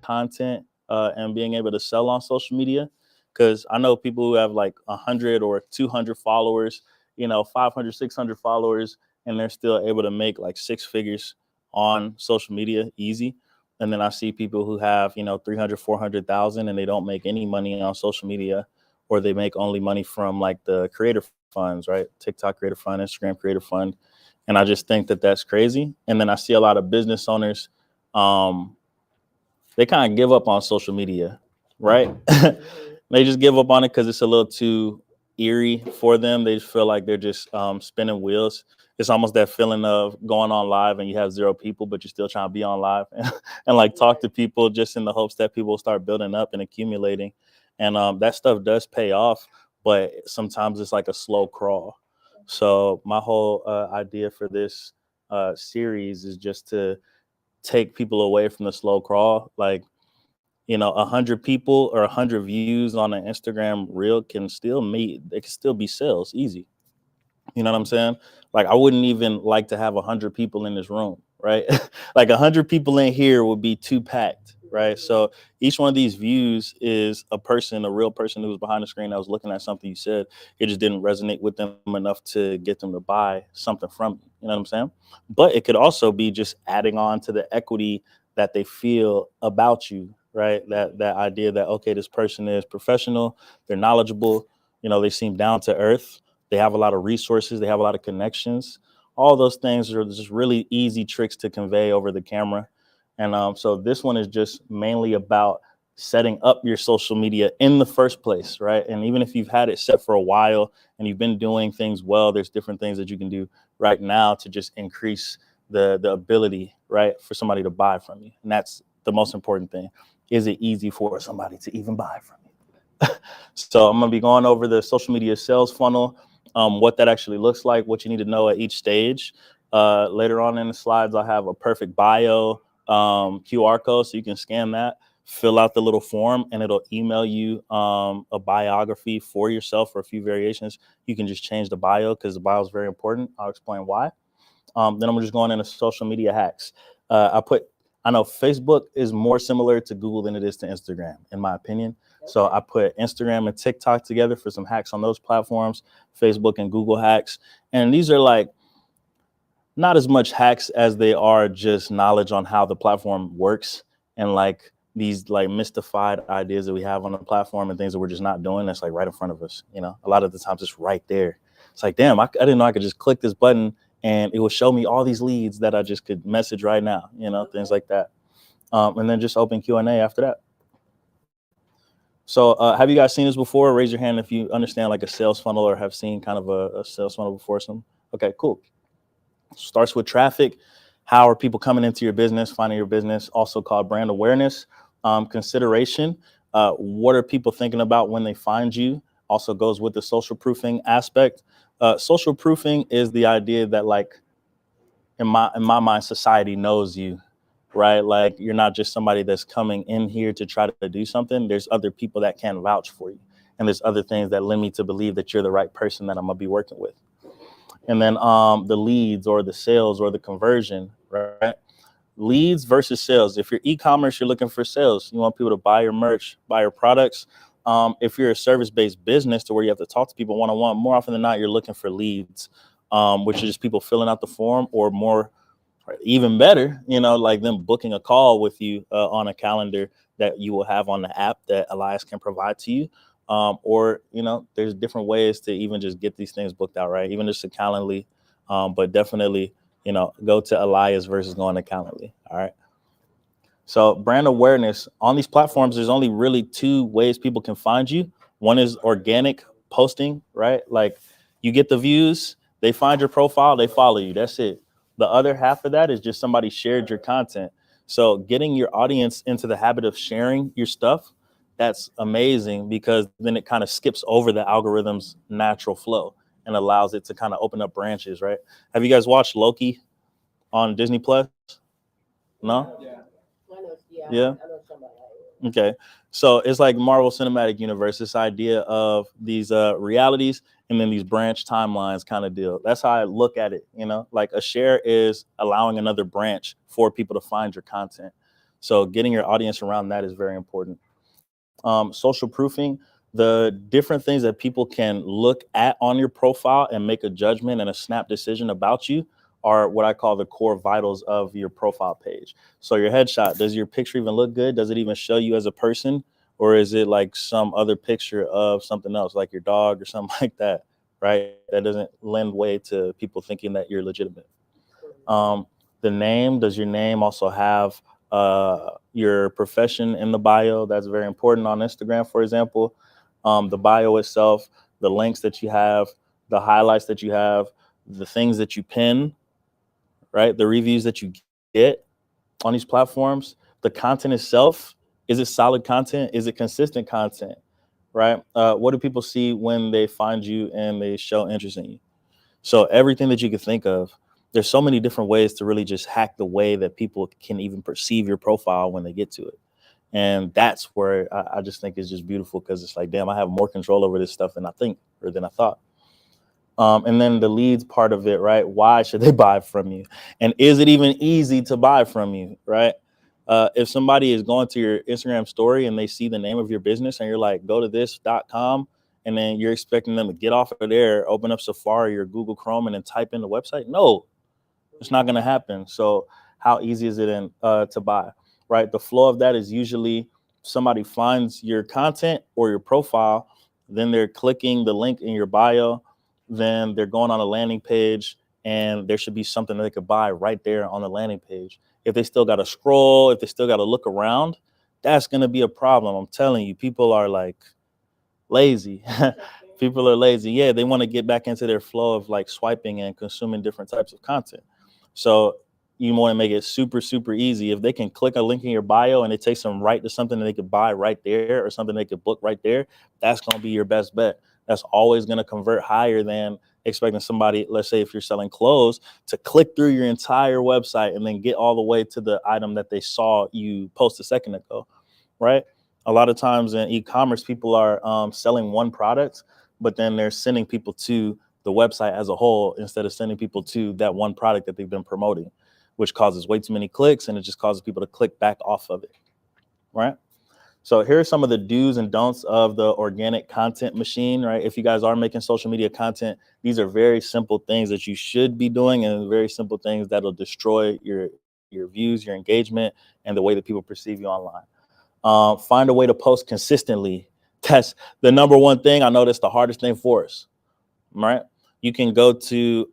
content and being able to sell on social media. Because I know people who have like 100 or 200 followers, 500, 600 followers, and they're still able to make like six figures on social media easy. And then I see people who have, 300, 400,000 and they don't make any money on social media, or they make only money from like the creator funds, right? TikTok creator fund, Instagram creator fund. And I just think that that's crazy. And then I see a lot of business owners, they kind of give up on social media, right? They just give up on it because it's a little too eerie for them. They just feel like they're just spinning wheels. It's almost that feeling of going on live and you have zero people, but you're still trying to be on live and like talk to people just in the hopes that people will start building up and accumulating. And that stuff does pay off, but sometimes it's like a slow crawl. So my whole idea for this series is just to take people away from the slow crawl. Like, 100 people or 100 views on an Instagram reel can still meet, they can still be sales easy. You know what I'm saying? Like, I wouldn't even like to have 100 people in this room, right? Like 100 people in here would be too packed, right? So each one of these views is a person, a real person who was behind the screen that was looking at something you said. It just didn't resonate with them enough to get them to buy something from you. You know what I'm saying? But it could also be just adding on to the equity that they feel about you, right? That idea that, okay, this person is professional, they're knowledgeable, they seem down to earth, they have a lot of resources, they have a lot of connections. All those things are just really easy tricks to convey over the camera. And so this one is just mainly about setting up your social media in the first place, right? And even if you've had it set for a while and you've been doing things well, there's different things that you can do right now to just increase the ability, right, for somebody to buy from you. And that's the most important thing. Is it easy for somebody to even buy from you? So I'm going to be going over the social media sales funnel, what that actually looks like, what you need to know at each stage. Later on in the slides, I'll have a perfect bio QR code, so you can scan that, fill out the little form, and it'll email you a biography for yourself or a few variations. You can just change the bio because the bio is very important. I'll explain why. Then I'm just going into social media hacks. I know Facebook is more similar to Google than it is to Instagram, in my opinion. So I put Instagram and TikTok together for some hacks on those platforms, Facebook and Google hacks. And these are like not as much hacks as they are just knowledge on how the platform works and like these like mystified ideas that we have on the platform and things that we're just not doing. That's like right in front of us. A lot of the times it's right there. It's like, damn, I didn't know I could just click this button and it will show me all these leads that I just could message right now, things like that. And then just open Q&A after that. So have you guys seen this before? Raise your hand if you understand like a sales funnel or have seen kind of a sales funnel before. Okay, cool. Starts with traffic. How are people coming into your business, finding your business, also called brand awareness. Consideration. What are people thinking about when they find you? Also goes with the social proofing aspect. Social proofing is the idea that like in my mind, society knows you, right? Like you're not just somebody that's coming in here to try to do something. There's other people that can vouch for you. And there's other things that led me to believe that you're the right person that I'm gonna be working with. And then the leads or the sales or the conversion, right? Leads versus sales. If you're e-commerce, you're looking for sales. You want people to buy your merch, buy your products. If you're a service-based business to where you have to talk to people one-on-one, more often than not, you're looking for leads, which are just people filling out the form, or more, even better, like them booking a call with you on a calendar that you will have on the app that Elias can provide to you. Or, there's different ways to even just get these things booked out, right? Even just a Calendly, but definitely, go to Elias versus going to Calendly. All right. So brand awareness on these platforms, there's only really two ways people can find you. One is organic posting, right? Like you get the views, they find your profile, they follow you. That's it. The other half of that is just somebody shared your content. So getting your audience into the habit of sharing your stuff, that's amazing, because then it kind of skips over the algorithm's natural flow and allows it to kind of open up branches, right? Have you guys watched Loki on Disney Plus? No? Yeah. Okay. So it's like Marvel Cinematic Universe, this idea of these realities and then these branch timelines kind of deal. That's how I look at it. Like a share is allowing another branch for people to find your content. So getting your audience around that is very important. Social proofing, the different things that people can look at on your profile and make a judgment and a snap decision about you are what I call the core vitals of your profile page. So your headshot, does your picture even look good? Does it even show you as a person? Or is it like some other picture of something else, like your dog or something like that, right? That doesn't lend way to people thinking that you're legitimate. Um, the name, does your name also have your profession in the bio? That's very important on Instagram, for example. The bio itself, the links that you have, the highlights that you have, the things that you pin, right? The reviews that you get on these platforms, the content itself. Is it solid content? Is it consistent content, right? What do people see when they find you and they show interest in you? So everything that you could think of, there's so many different ways to really just hack the way that people can even perceive your profile when they get to it. And that's where I just think is just beautiful, because it's like, damn, I have more control over this stuff than I think or than I thought. And then the leads part of it, right? Why should they buy from you? And is it even easy to buy from you, right? If somebody is going to your Instagram story and they see the name of your business and you're like, go to this.com, and then you're expecting them to get off of there, open up Safari or Google Chrome, and then type in the website. No, it's not going to happen. So how easy is it to buy, right? The flow of that is usually somebody finds your content or your profile, then they're clicking the link in your bio, then they're going on a landing page, and there should be something that they could buy right there on the landing page. If they still got to scroll, if they still got to look around, that's going to be a problem. I'm telling you, people are like lazy. People are lazy. Yeah, they want to get back into their flow of like swiping and consuming different types of content. So you want to make it super, super easy. If they can click a link in your bio and it takes them right to something that they could buy right there or something they could book right there, that's going to be your best bet. That's always going to convert higher than expecting somebody, let's say if you're selling clothes, to click through your entire website and then get all the way to the item that they saw you post a second ago, right? A lot of times in e-commerce, people are selling one product, but then they're sending people to the website as a whole instead of sending people to that one product that they've been promoting, which causes way too many clicks, and it just causes people to click back off of it, right? So here are some of the do's and don'ts of the organic content machine, right? If you guys are making social media content, these are very simple things that you should be doing, and very simple things that'll destroy your views, your engagement, and the way that people perceive you online. Find a way to post consistently. That's the number one thing. I know that's the hardest thing for us, right? You can go to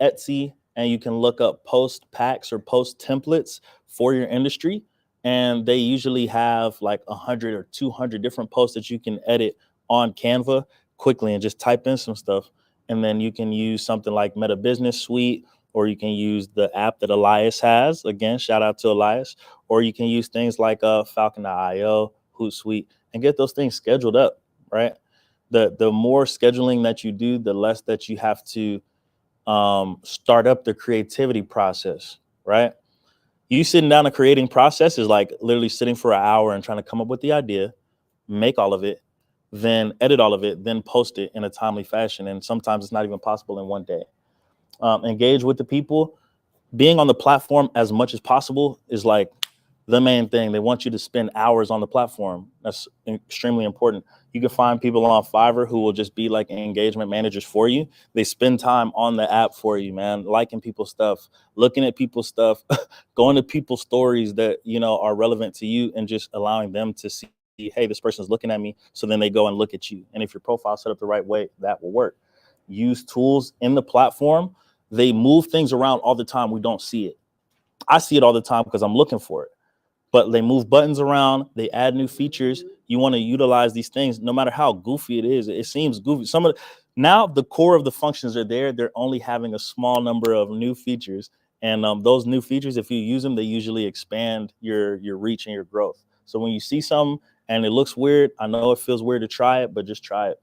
Etsy and you can look up post packs or post templates for your industry. And they usually have like 100 or 200 different posts that you can edit on Canva quickly and just type in some stuff. And then you can use something like Meta Business Suite, or you can use the app that Elias has. Again, shout out to Elias. Or you can use things like Falcon.io, Hootsuite, and get those things scheduled up, right? The more scheduling that you do, the less that you have to start up the creativity process, right? You sitting down a creating process is like literally sitting for an hour and trying to come up with the idea, make all of it, then edit all of it, then post it in a timely fashion. And sometimes it's not even possible in one day. Engage with the people. Being on the platform as much as possible is like the main thing. They want you to spend hours on the platform. That's extremely important. You can find people on Fiverr who will just be like engagement managers for you. They spend time on the app for you, man, liking people's stuff, looking at people's stuff, going to people's stories that, you know, are relevant to you, and just allowing them to see, hey, this person's looking at me. So then they go and look at you. And if your profile set up the right way, that will work. Use tools in the platform. They move things around all the time. We don't see it. I see it all the time because I'm looking for it. But they move buttons around. They add new features. You want to utilize these things, no matter how goofy it is. It seems goofy. Now the core of the functions are there. They're only having a small number of new features, and those new features, if you use them, they usually expand your reach and your growth. So when you see something and it looks weird, I know it feels weird to try it, but just try it.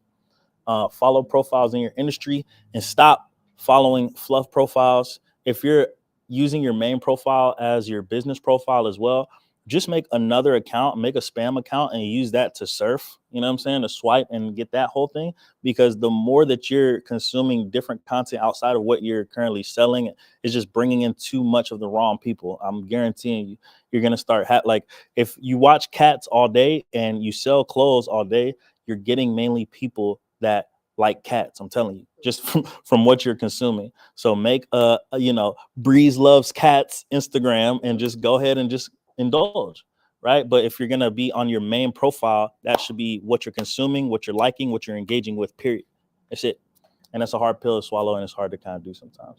Follow profiles in your industry and stop following fluff profiles. If you're using your main profile as your business profile as well, just make another account, make a spam account, and use that to surf, you know what I'm saying, to swipe and get that whole thing. Because the more that you're consuming different content outside of what you're currently selling, is just bringing in too much of the wrong people. I'm guaranteeing you, you're gonna start like, if you watch cats all day and you sell clothes all day, you're getting mainly people that like cats. I'm telling you, just from what you're consuming. So make Breeze loves cats Instagram and just go ahead and just indulge, right? But if you're gonna be on your main profile, that should be what you're consuming, what you're liking, what you're engaging with, period. That's it. And that's a hard pill to swallow, and it's hard to kind of do sometimes.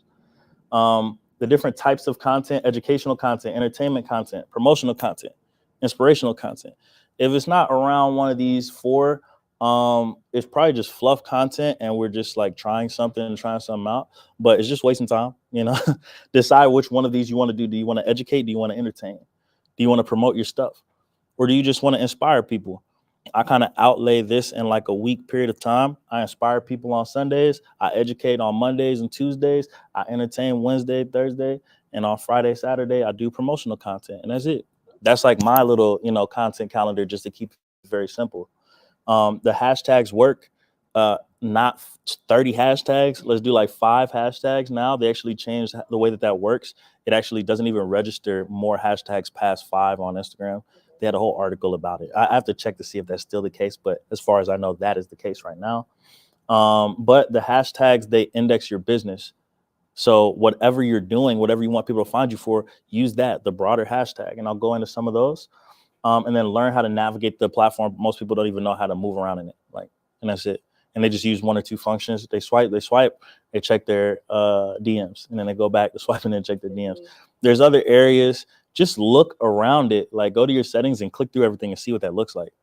The different types of content: educational content, entertainment content, promotional content, inspirational content. If it's not around one of these four, it's probably just fluff content, and we're just like trying something out, but it's just wasting time. Decide which one of these you want to do. Do you want to educate? Do you want to entertain? Do you want to promote your stuff? Or do you just want to inspire people? I kind of outlay this in like a week period of time. I inspire people on Sundays. I educate on Mondays and Tuesdays. I entertain Wednesday, Thursday. And on Friday, Saturday, I do promotional content. And that's it. That's like my little, content calendar, just to keep it very simple. The hashtags work. Not 30 hashtags. Let's do like 5 hashtags now. They actually changed the way that works. It actually doesn't even register more hashtags past 5 on Instagram. They had a whole article about it. I have to check to see if that's still the case, but as far as I know, that is the case right now. But the hashtags, they index your business. So whatever you're doing, whatever you want people to find you for, use that, the broader hashtag. And I'll go into some of those. And then learn how to navigate the platform. Most people don't even know how to move around in it. And that's it. And they just use 1 or 2 functions. They swipe, they check their DMs, and then they go back to swipe and then check their DMs. There's other areas. Just look around it. Like, go to your settings and click through everything and see what that looks like.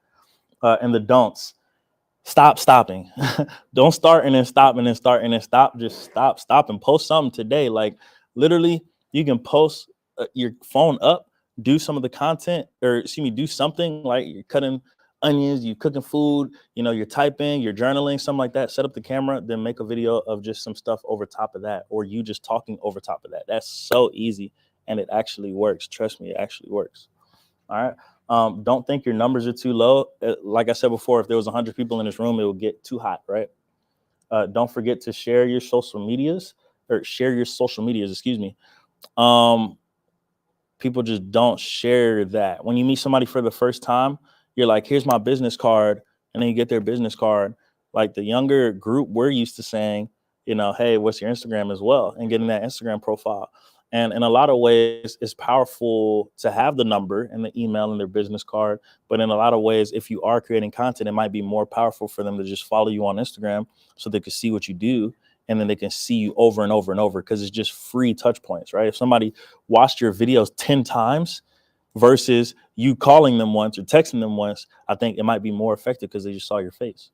And the don'ts: stop stopping. Don't start and then stop and then start and then stop. Just stop and post something today. Like, literally, you can post your phone up, do some of the content, or do something like you're cutting onions, you cooking food, you're typing, you're journaling, something like that. Set up the camera, then make a video of just some stuff over top of that, or you just talking over top of that. That's so easy, and it actually works. Trust me, it actually works. All right. Don't think your numbers are too low. Like I said before, if there was 100 people in this room, it would get too hot, right? Don't forget to share your social medias, excuse me. People just don't share that. When you meet somebody for the first time, you're like, here's my business card. And then you get their business card. Like the younger group, we're used to saying, hey, what's your Instagram as well? And getting that Instagram profile. And in a lot of ways, it's powerful to have the number and the email and their business card. But in a lot of ways, if you are creating content, it might be more powerful for them to just follow you on Instagram so they can see what you do. And then they can see you over and over and over, because it's just free touch points, right? If somebody watched your videos 10 times versus you calling them once or texting them once, I think it might be more effective because they just saw your face.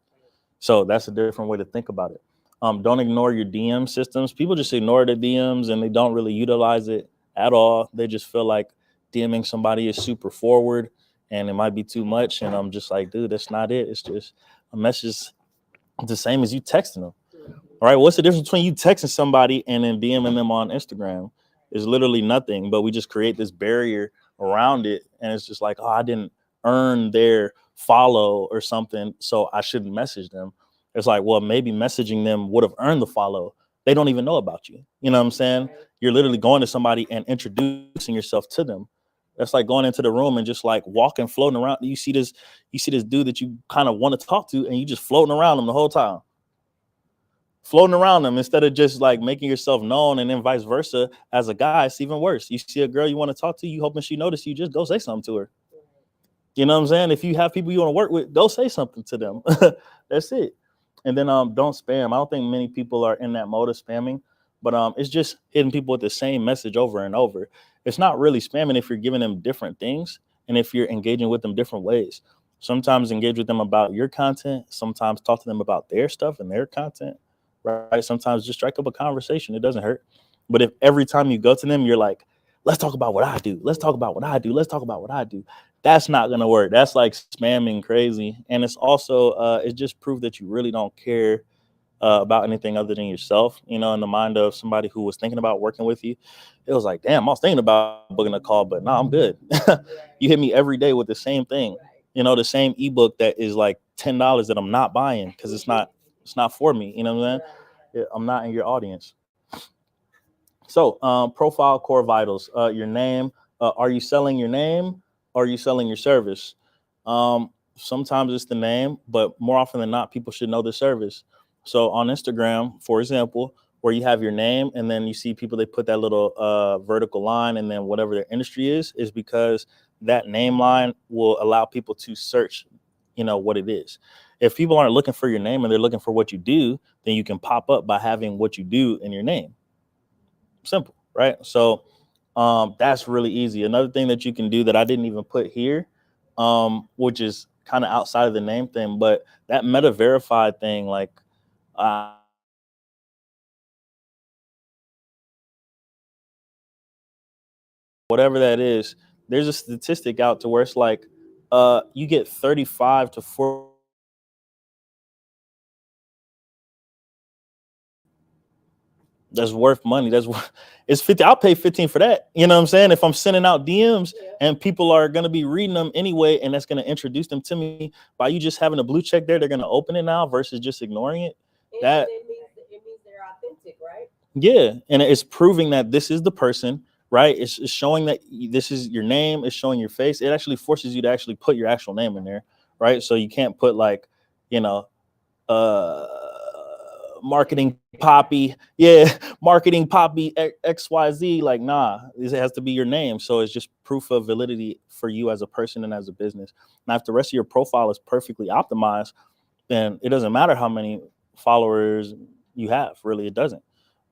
So that's a different way to think about it. Don't ignore your DM systems. People just ignore the DMs and they don't really utilize it at all. They just feel like DMing somebody is super forward and it might be too much. And I'm just like, dude, that's not it. It's just a message the same as you texting them. All right, what's the difference between you texting somebody and then DMing them on Instagram? Is literally nothing, but we just create this barrier around it. And it's just like, oh, I didn't earn their follow or something, so I shouldn't message them. It's like, well, maybe messaging them would have earned the follow. They don't even know about you. You know what I'm saying? You're literally going to somebody and introducing yourself to them. That's like going into the room and just like walking, floating around. You see this dude that you kind of want to talk to, and you just floating around them the whole time. Floating around them instead of just like making yourself known, and then vice versa. As a guy, it's even worse. You see a girl you want to talk to, you hoping she notices you, just go say something to her. You know what I'm saying? If you have people you want to work with, go say something to them. That's it. And then don't spam. I don't think many people are in that mode of spamming, but it's just hitting people with the same message over and over. It's not really spamming if you're giving them different things and if you're engaging with them different ways. Sometimes engage with them about your content. Sometimes talk to them about their stuff and their content. Right? Sometimes just strike up a conversation. It doesn't hurt. But if every time you go to them, you're like, let's talk about what I do. Let's talk about what I do. Let's talk about what I do. That's not going to work. That's like spamming crazy. And it's also, it just proved that you really don't care about anything other than yourself, in the mind of somebody who was thinking about working with you, it was like, damn, I was thinking about booking a call, but no, I'm good. You hit me every day with the same thing, the same ebook that is like $10 that I'm not buying because it's not for me. You know what I'm saying? I'm not in your audience. So, profile core vitals, your name. Are you selling your name or are you selling your service? Sometimes it's the name, but more often than not, people should know the service. So on Instagram, for example, where you have your name and then you see people, they put that little vertical line and then whatever their industry is because that name line will allow people to search, what it is. If people aren't looking for your name and they're looking for what you do, then you can pop up by having what you do in your name. Simple, right? So that's really easy. Another thing that you can do that I didn't even put here, which is kind of outside of the name thing, but that meta verified thing, like uh, whatever that is, there's a statistic out to where it's like you get 35 to 40 that's worth money. It's 50. I'll pay 15 for that. You know what I'm saying? If I'm sending out DMs and people are going to be reading them anyway, and that's going to introduce them to me by you just having a blue check there, they're going to open it now versus just ignoring it. That it means they're authentic, right? Yeah. And it's proving that this is the person, right? It's showing that this is your name, it's showing your face. It actually forces you to actually put your actual name in there, right? So you can't put like, you know, uh marketing poppy, yeah, marketing poppy XYZ, like nah, it has to be your name. So it's just proof of validity for you as a person and as a business. Now if the rest of your profile is perfectly optimized, then it doesn't matter how many followers you have, really. It doesn't,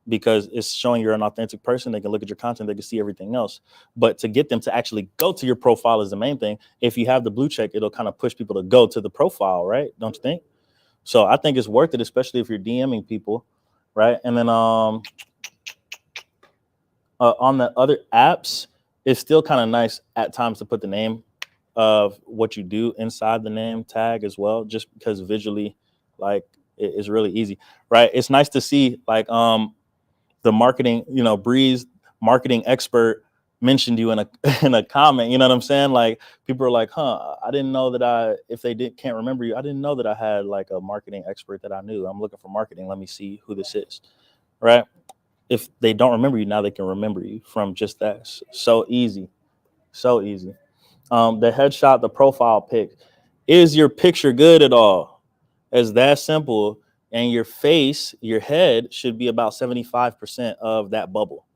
because it's showing you're an authentic person. They can look at your content, they can see everything else. But to get them to actually go to your profile is the main thing. If you have the blue check, it'll kind of push people to go to the profile, right? Don't you think? So I think it's worth it, especially if you're DMing people, right? And then on the other apps, it's still kind of nice at times to put the name of what you do inside the name tag as well, just because visually, like, it's really easy, right? It's nice to see like the marketing, Breeze marketing expert mentioned you in a in a comment. You know what I'm saying? Like people are like, I didn't know that if they can't remember you, I didn't know that I had like a marketing expert that I knew. I'm looking for marketing. Let me see who this is. Right. If they don't remember you, now they can remember you from just that. So easy. So easy. The headshot, the profile pic. Is your picture good at all? It's that simple. And your face, your head should be about 75% of that bubble.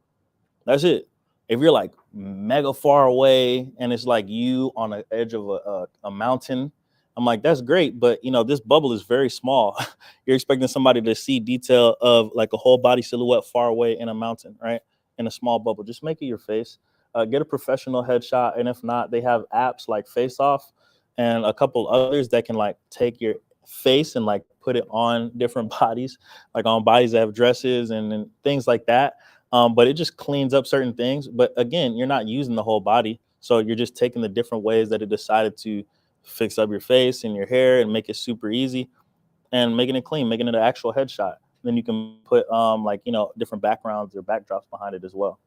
That's it. If you're like mega far away and it's like you on the edge of a mountain, I'm like, that's great. But this bubble is very small. You're expecting somebody to see detail of like a whole body silhouette far away in a mountain, right? In a small bubble. Just make it your face. Get a professional headshot. And if not, they have apps like Face Off and a couple others that can like take your face and like put it on different bodies, like on bodies that have dresses and things like that. But it just cleans up certain things. But again, you're not using the whole body. So you're just taking the different ways that it decided to fix up your face and your hair and make it super easy and making it clean, making it an actual headshot. Then you can put like, different backgrounds or backdrops behind it as well.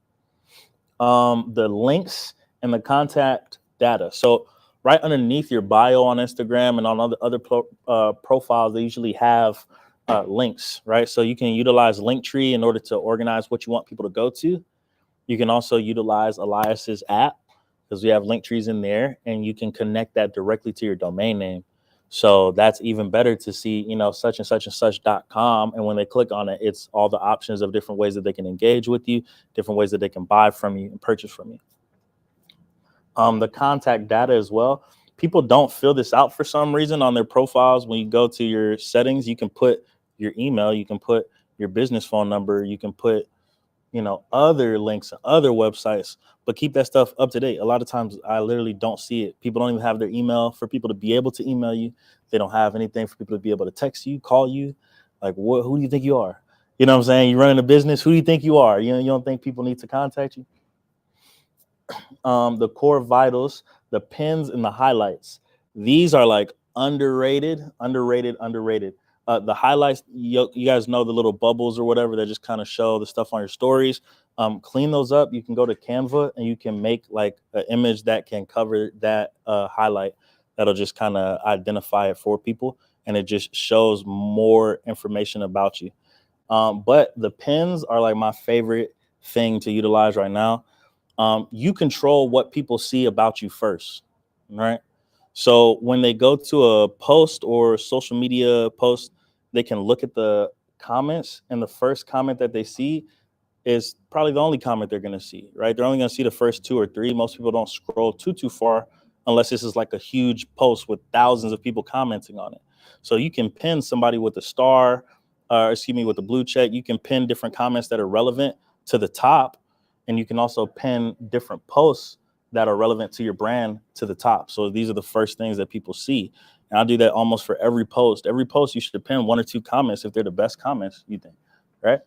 The links and the contact data. So right underneath your bio on Instagram and on other profiles, they usually have links, right? So you can utilize Linktree in order to organize what you want people to go to. You can also utilize Elias's app because we have link trees in there, and you can connect that directly to your domain name. So that's even better to see, such and such and such.com. And when they click on it, it's all the options of different ways that they can engage with you, different ways that they can buy from you and purchase from you. The contact data as well. People don't fill this out for some reason on their profiles. When you go to your settings, you can put your email, you can put your business phone number, you can put, other links, other websites, but keep that stuff up to date. A lot of times I literally don't see it. People don't even have their email for people to be able to email you. They don't have anything for people to be able to text you, call you. Like, who do you think you are? You know what I'm saying? You're running a business. Who do you think you are? You don't think people need to contact you? The core vitals, the pins and the highlights. These are like underrated. The highlights, you guys know the little bubbles or whatever that just kind of show the stuff on your stories. Clean those up. You can go to Canva and you can make like an image that can cover that highlight. That'll just kind of identify it for people, and it just shows more information about you. But the pins are like my favorite thing to utilize right now. You control what people see about you first, right? So when they go to a post or social media post, they can look at the comments, and the first comment that they see is probably the only comment they're going to see, right? They're only going to see the first two or three. Most people don't scroll too far unless this is like a huge post with thousands of people commenting on it. So you can pin somebody with a star, excuse me, with a blue check. You can pin different comments that are relevant to the top, and you can also pin different posts that are relevant to your brand to the top. So these are the first things that people see. And I'll do that almost for every post. Every post, you should pin one or two comments if they're the best comments, you think, right?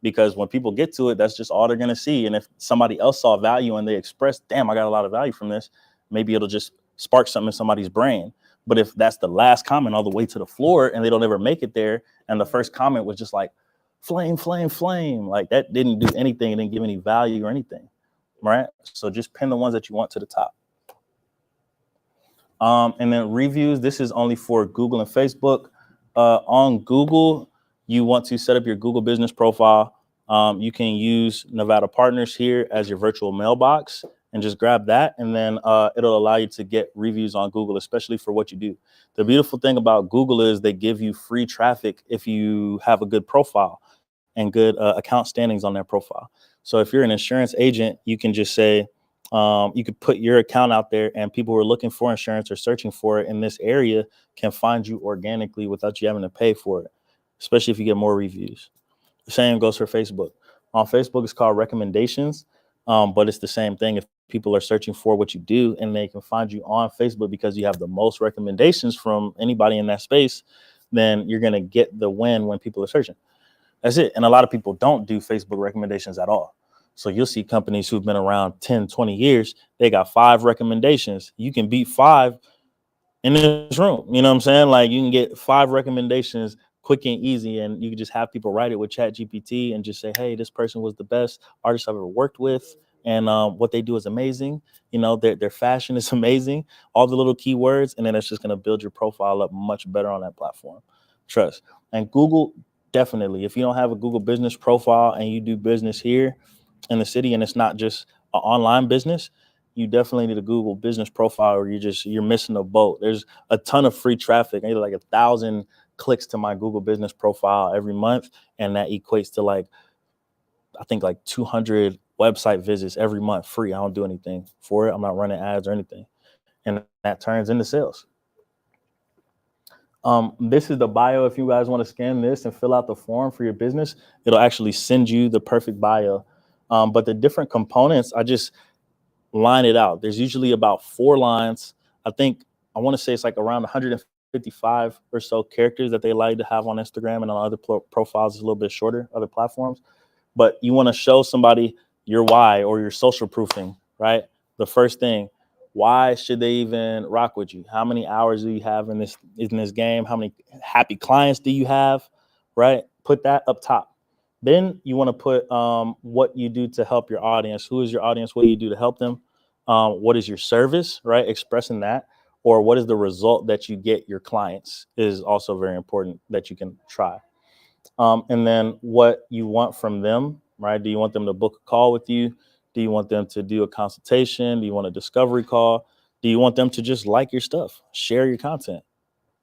Because when people get to it, that's just all they're going to see. And if somebody else saw value and they express, damn, I got a lot of value from this, maybe it'll just spark something in somebody's brain. But if that's the last comment all the way to the floor and they don't ever make it there, and the first comment was just like, flame, flame, flame, like that didn't do anything, it didn't give any value or anything, right? So just pin the ones that you want to the top. And then reviews, this is only for Google and Facebook. On Google, you want to set up your Google business profile. You can use Nevada Partners here as your virtual mailbox and just grab that. And then it'll allow you to get reviews on Google, especially for what you do. The beautiful thing about Google is they give you free traffic if you have a good profile and good account standings on their profile. So if you're an insurance agent, you can just say, you could put your account out there, and people who are looking for insurance or searching for it in this area can find you organically without you having to pay for it, especially if you get more reviews. The same goes for Facebook. On Facebook, it's called recommendations, but it's the same thing. If people are searching for what you do and they can find you on Facebook because you have the most recommendations from anybody in that space, then you're going to get the win when people are searching. That's it. And a lot of people don't do Facebook recommendations at all. So you'll see companies who've been around 10, 20 years, they got 5 recommendations. You can beat 5 in this room. You know what I'm saying? Like you can get 5 recommendations quick and easy, and you can just have people write it with ChatGPT and just say, hey, this person was the best artist I've ever worked with. And what they do is amazing. You know, their fashion is amazing. All the little keywords. And then it's just going to build your profile up much better on that platform. Trust. And Google, definitely, if you don't have a Google business profile and you do business here in the city and it's not just an online business, you definitely need a Google business profile, or you're missing a boat. There's a ton of free traffic. I need like 1,000 clicks to my Google business profile every month. And that equates to like, I think like 200 website visits every month free. I don't do anything for it. I'm not running ads or anything. And that turns into sales. This is the bio. If you guys want to scan this and fill out the form for your business, it'll actually send you the perfect bio. But the different components, I just line it out. There's usually about 4 lines. I want to say it's like around 155 or so characters that they like to have on Instagram, and on other profiles it's a little bit shorter, other platforms. But you want to show somebody your why or your social proofing, right? The first thing, why should they even rock with you? How many hours do you have in this game? How many happy clients do you have, right? Put that up top. Then you want to put what you do to help your audience. Who is your audience? What do you do to help them? What is your service, right? Expressing that. Or what is the result that you get your clients is also very important that you can try. And then what you want from them, right? Do you want them to book a call with you? Do you want them to do a consultation? Do you want a discovery call? Do you want them to just like your stuff, share your content,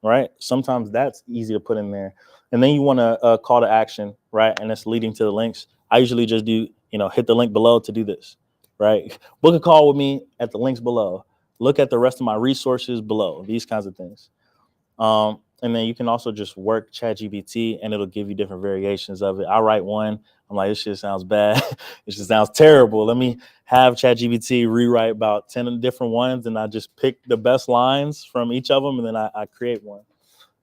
right? Sometimes that's easy to put in there. And then you want a call to action, right? And it's leading to the links. I usually just do, hit the link below to do this, right? Book a call with me at the links below. Look at the rest of my resources below, these kinds of things. And then you can also just work ChatGPT and it'll give you different variations of it. I write one. I'm like, this shit sounds bad. It just sounds terrible. Let me have ChatGPT rewrite about 10 different ones. And I just pick the best lines from each of them. And then I create one.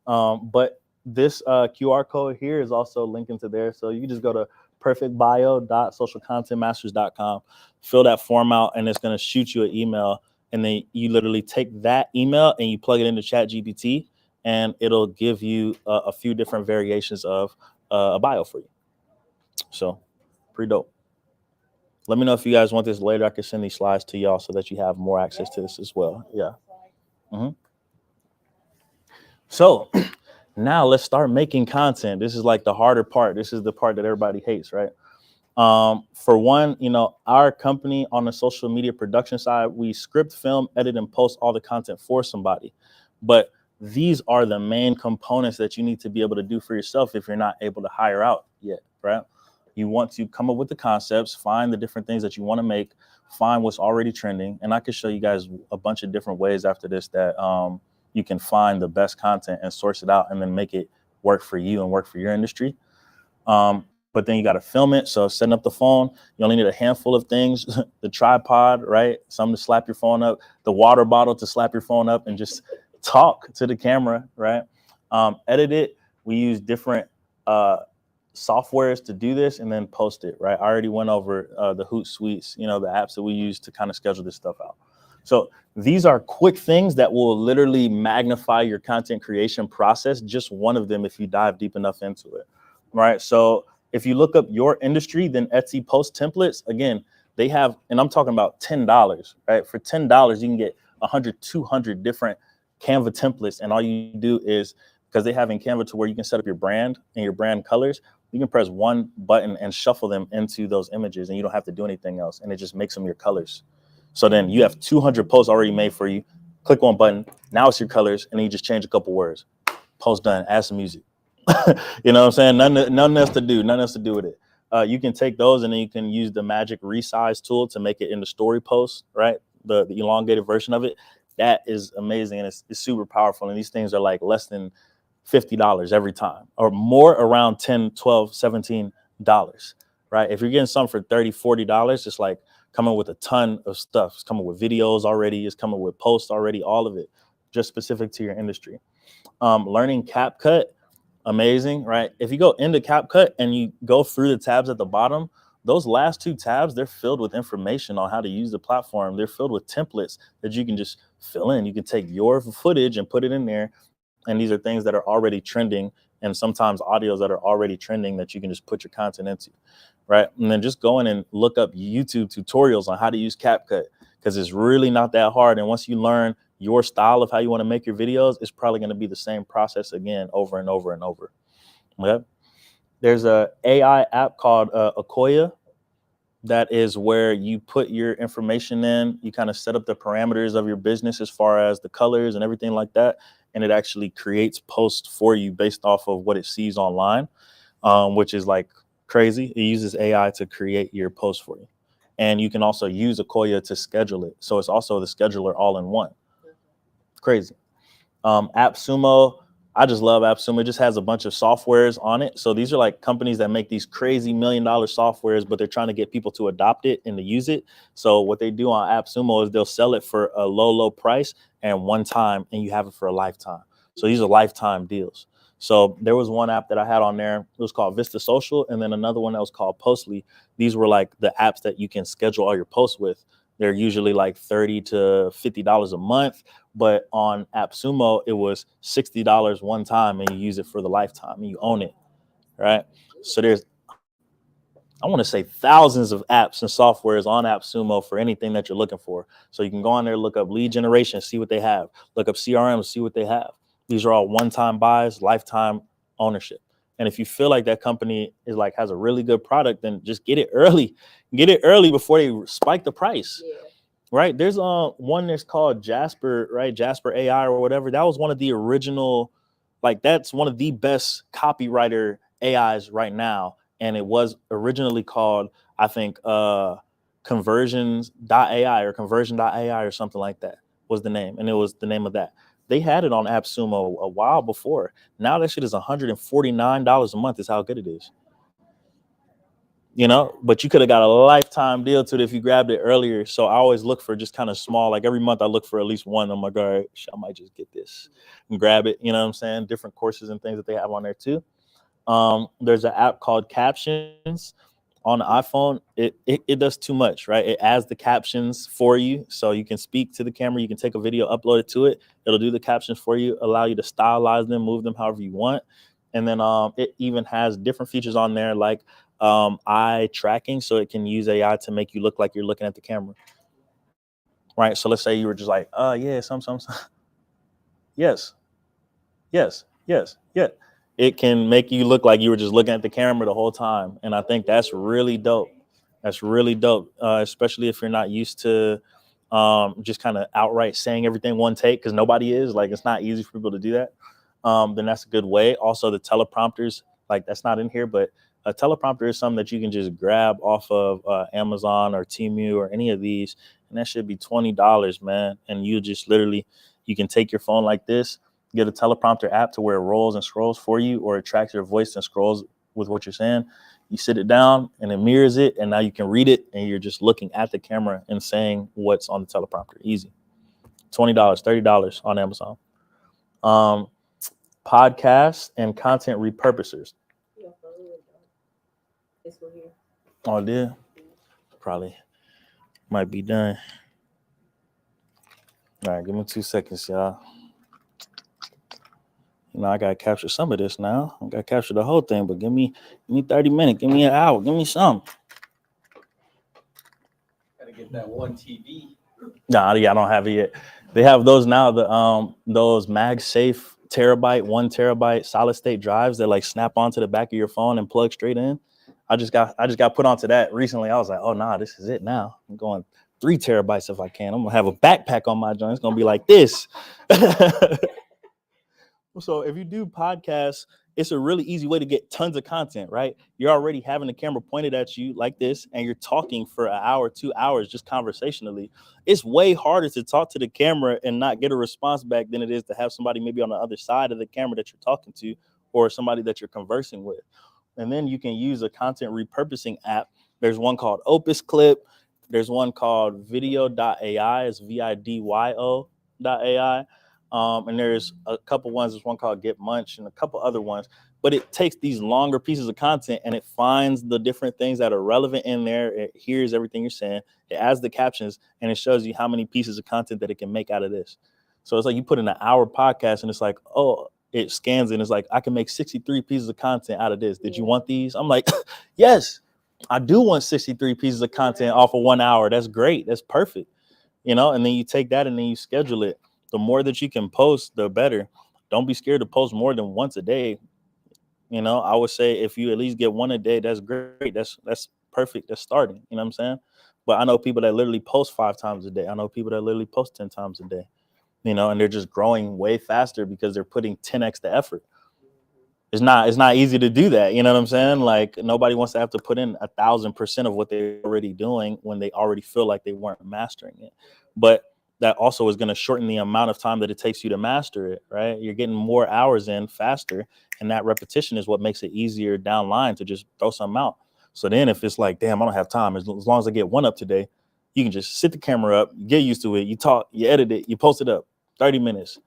But this QR code here is also linked into there. So you can just go to perfectbio.socialcontentmasters.com, fill that form out, and it's going to shoot you an email. And then you literally take that email and you plug it into ChatGPT. and it'll give you a few different variations of a bio for you. So pretty dope. Let me know if you guys want this later. I can send these slides to y'all so that you have more access to this as well. Yeah. Mhm. So now let's start making content. This is like the harder part. This is the part that everybody hates, right? For one, our company on the social media production side, we script, film, edit, and post all the content for somebody. But these are the main components that you need to be able to do for yourself if you're not able to hire out yet, right? You want to come up with the concepts, find the different things that you want to make, find what's already trending. And I can show you guys a bunch of different ways after this that you can find the best content and source it out and then make it work for you and work for your industry. But then you got to film it. So setting up the phone, you only need a handful of things, the tripod, right? Something to slap your phone up, the water bottle to slap your phone up and just talk to the camera, right? Edit it. We use different softwares to do this and then post it, right? I already went over the Hootsuite, the apps that we use to kind of schedule this stuff out. So these are quick things that will literally magnify your content creation process. Just one of them if you dive deep enough into it, right? So if you look up your industry, then Etsy post templates, again, they have, and I'm talking about $10, right? For $10, you can get 100, 200 different Canva templates. And all you do is, because they have in Canva to where you can set up your brand and your brand colors, you can press one button and shuffle them into those images and you don't have to do anything else. And it just makes them your colors. So then you have 200 posts already made for you. Click one button. Now it's your colors. And then you just change a couple words. Post done. Add some music. You know what I'm saying? Nothing else to do. Nothing else to do with it. You can take those and then you can use the magic resize tool to make it into story posts, right? The elongated version of it. That is amazing. And it's super powerful. And these things are like less than $50 every time, or more around $10, $12, $17, right? If you're getting some for $30, $40, it's like coming with a ton of stuff. It's coming with videos already. It's coming with posts already, all of it, just specific to your industry. Learning CapCut, amazing, right? If you go into CapCut and you go through the tabs at the bottom, those last two tabs, they're filled with information on how to use the platform. They're filled with templates that you can just fill in. You can take your footage and put it in there. And these are things that are already trending, and sometimes audios that are already trending that you can just put your content into, right? And then just go in and look up YouTube tutorials on how to use CapCut, because it's really not that hard. And once you learn your style of how you want to make your videos, it's probably going to be the same process again, over and over and over. Okay? There's a AI app called Akoya. That is where you put your information in. You kind of set up the parameters of your business as far as the colors and everything like that. And it actually creates posts for you based off of what it sees online, which is like crazy. It uses AI to create your post for you. And you can also use Akoya to schedule it. So it's also the scheduler all in one. Crazy. AppSumo, I just love AppSumo. It just has a bunch of softwares on it. So these are like companies that make these crazy $1 million softwares, but they're trying to get people to adopt it and to use it. So what they do on AppSumo is they'll sell it for a low price and one time, and you have it for a lifetime. So these are lifetime deals. So there was one app that I had on there. It was called Vista Social, and then another one that was called Postly. These were like the apps that you can schedule all your posts with. They're usually like $30 to $50 a month. But on AppSumo, it was $60 one time, and you use it for the lifetime, and you own it, right? So there's, I want to say, thousands of apps and softwares on AppSumo for anything that you're looking for. So you can go on there, look up lead generation, see what they have. Look up CRM, see what they have. These are all one-time buys, lifetime ownership. And if you feel like that company is like has a really good product, then just get it early. Get it early before they spike the price. Yeah. Right. There's one that's called Jasper, right? Jasper AI or whatever. That was one of the original, like that's one of the best copywriter AIs right now. And it was originally called, I think, conversions.ai or conversion.ai or something like that was the name. And it was the name of that. They had it on AppSumo a while before. Now that shit is $149 a month is how good it is. But you could have got a lifetime deal to it if you grabbed it earlier. So I always look for just kind of small, like every month I look for at least one. I'm like, all right, I might just get this and grab it. You know what I'm saying? Different courses and things that they have on there too. There's an app called Captions. on the iPhone, it does too much, right? It adds the captions for you, so you can speak to the camera. You can take a video, upload it to it. It'll do the captions for you, allow you to stylize them, move them however you want. And then it even has different features on there, like eye tracking, so it can use AI to make you look like you're looking at the camera, right? So let's say you were just like, yeah, some, yes, yes, yes, yeah. It can make you look like you were just looking at the camera the whole time, and I think that's really dope. That's really dope, especially if you're not used to just kind of outright saying everything one take, because nobody is. Like, it's not easy for people to do that. Then that's a good way. Also, the teleprompters, like that's not in here, but a teleprompter is something that you can just grab off of Amazon or Temu or any of these, and that should be $20, man. And you just literally, you can take your phone like this, get a teleprompter app to where it rolls and scrolls for you, or it tracks your voice and scrolls with what you're saying. You sit it down and it mirrors it, and now you can read it, and you're just looking at the camera and saying what's on the teleprompter. Easy. $20, $30 on Amazon. Podcasts and content repurposers. Oh, I did? Probably might be done. All right, give me 2 seconds, y'all. You know, I gotta capture some of this now. I gotta capture the whole thing, but give me 30 minutes, give me an hour, give me some. Gotta get that one TV. Nah, yeah, I don't have it yet. They have those now, those MagSafe terabyte, 1 terabyte solid state drives that like snap onto the back of your phone and plug straight in. I just got put onto that recently. I was like, oh nah, this is it now. I'm going 3 terabytes if I can. I'm gonna have a backpack on my joint. It's gonna be like this. So if you do podcasts, it's a really easy way to get tons of content, right? You're already having the camera pointed at you like this, and you're talking for an hour, 2 hours, just conversationally. It's way harder to talk to the camera and not get a response back than it is to have somebody maybe on the other side of the camera that you're talking to, or somebody that you're conversing with. And then you can use a content repurposing app. There's one called Opus Clip. There's one called video.ai. It's video.ai. And there's a couple ones. There's one called Get Munch and a couple other ones. But it takes these longer pieces of content and it finds the different things that are relevant in there. It hears everything you're saying. It adds the captions and it shows you how many pieces of content that it can make out of this. So it's like you put in an hour podcast and it's like, oh, it scans and it's like, I can make 63 pieces of content out of this. Did you want these? I'm like, yes, I do want 63 pieces of content off of 1 hour. That's great. That's perfect. You know, and then you take that and then you schedule it. The more that you can post, the better. Don't be scared to post more than once a day. You know, I would say if you at least get one a day, that's great. That's perfect. That's starting. You know what I'm saying? But I know people that literally post 5 times a day. I know people that literally post 10 times a day. You know, and they're just growing way faster because they're putting 10x the effort. It's not easy to do that. You know what I'm saying? Like nobody wants to have to put in 1,000% of what they're already doing when they already feel like they weren't mastering it. But that also is going to shorten the amount of time that it takes you to master it, right? You're getting more hours in faster, and that repetition is what makes it easier down line to just throw something out. So then if it's like, damn, I don't have time, as long as I get one up today, you can just sit the camera up, get used to it, you talk, you edit it, you post it up, 30 minutes,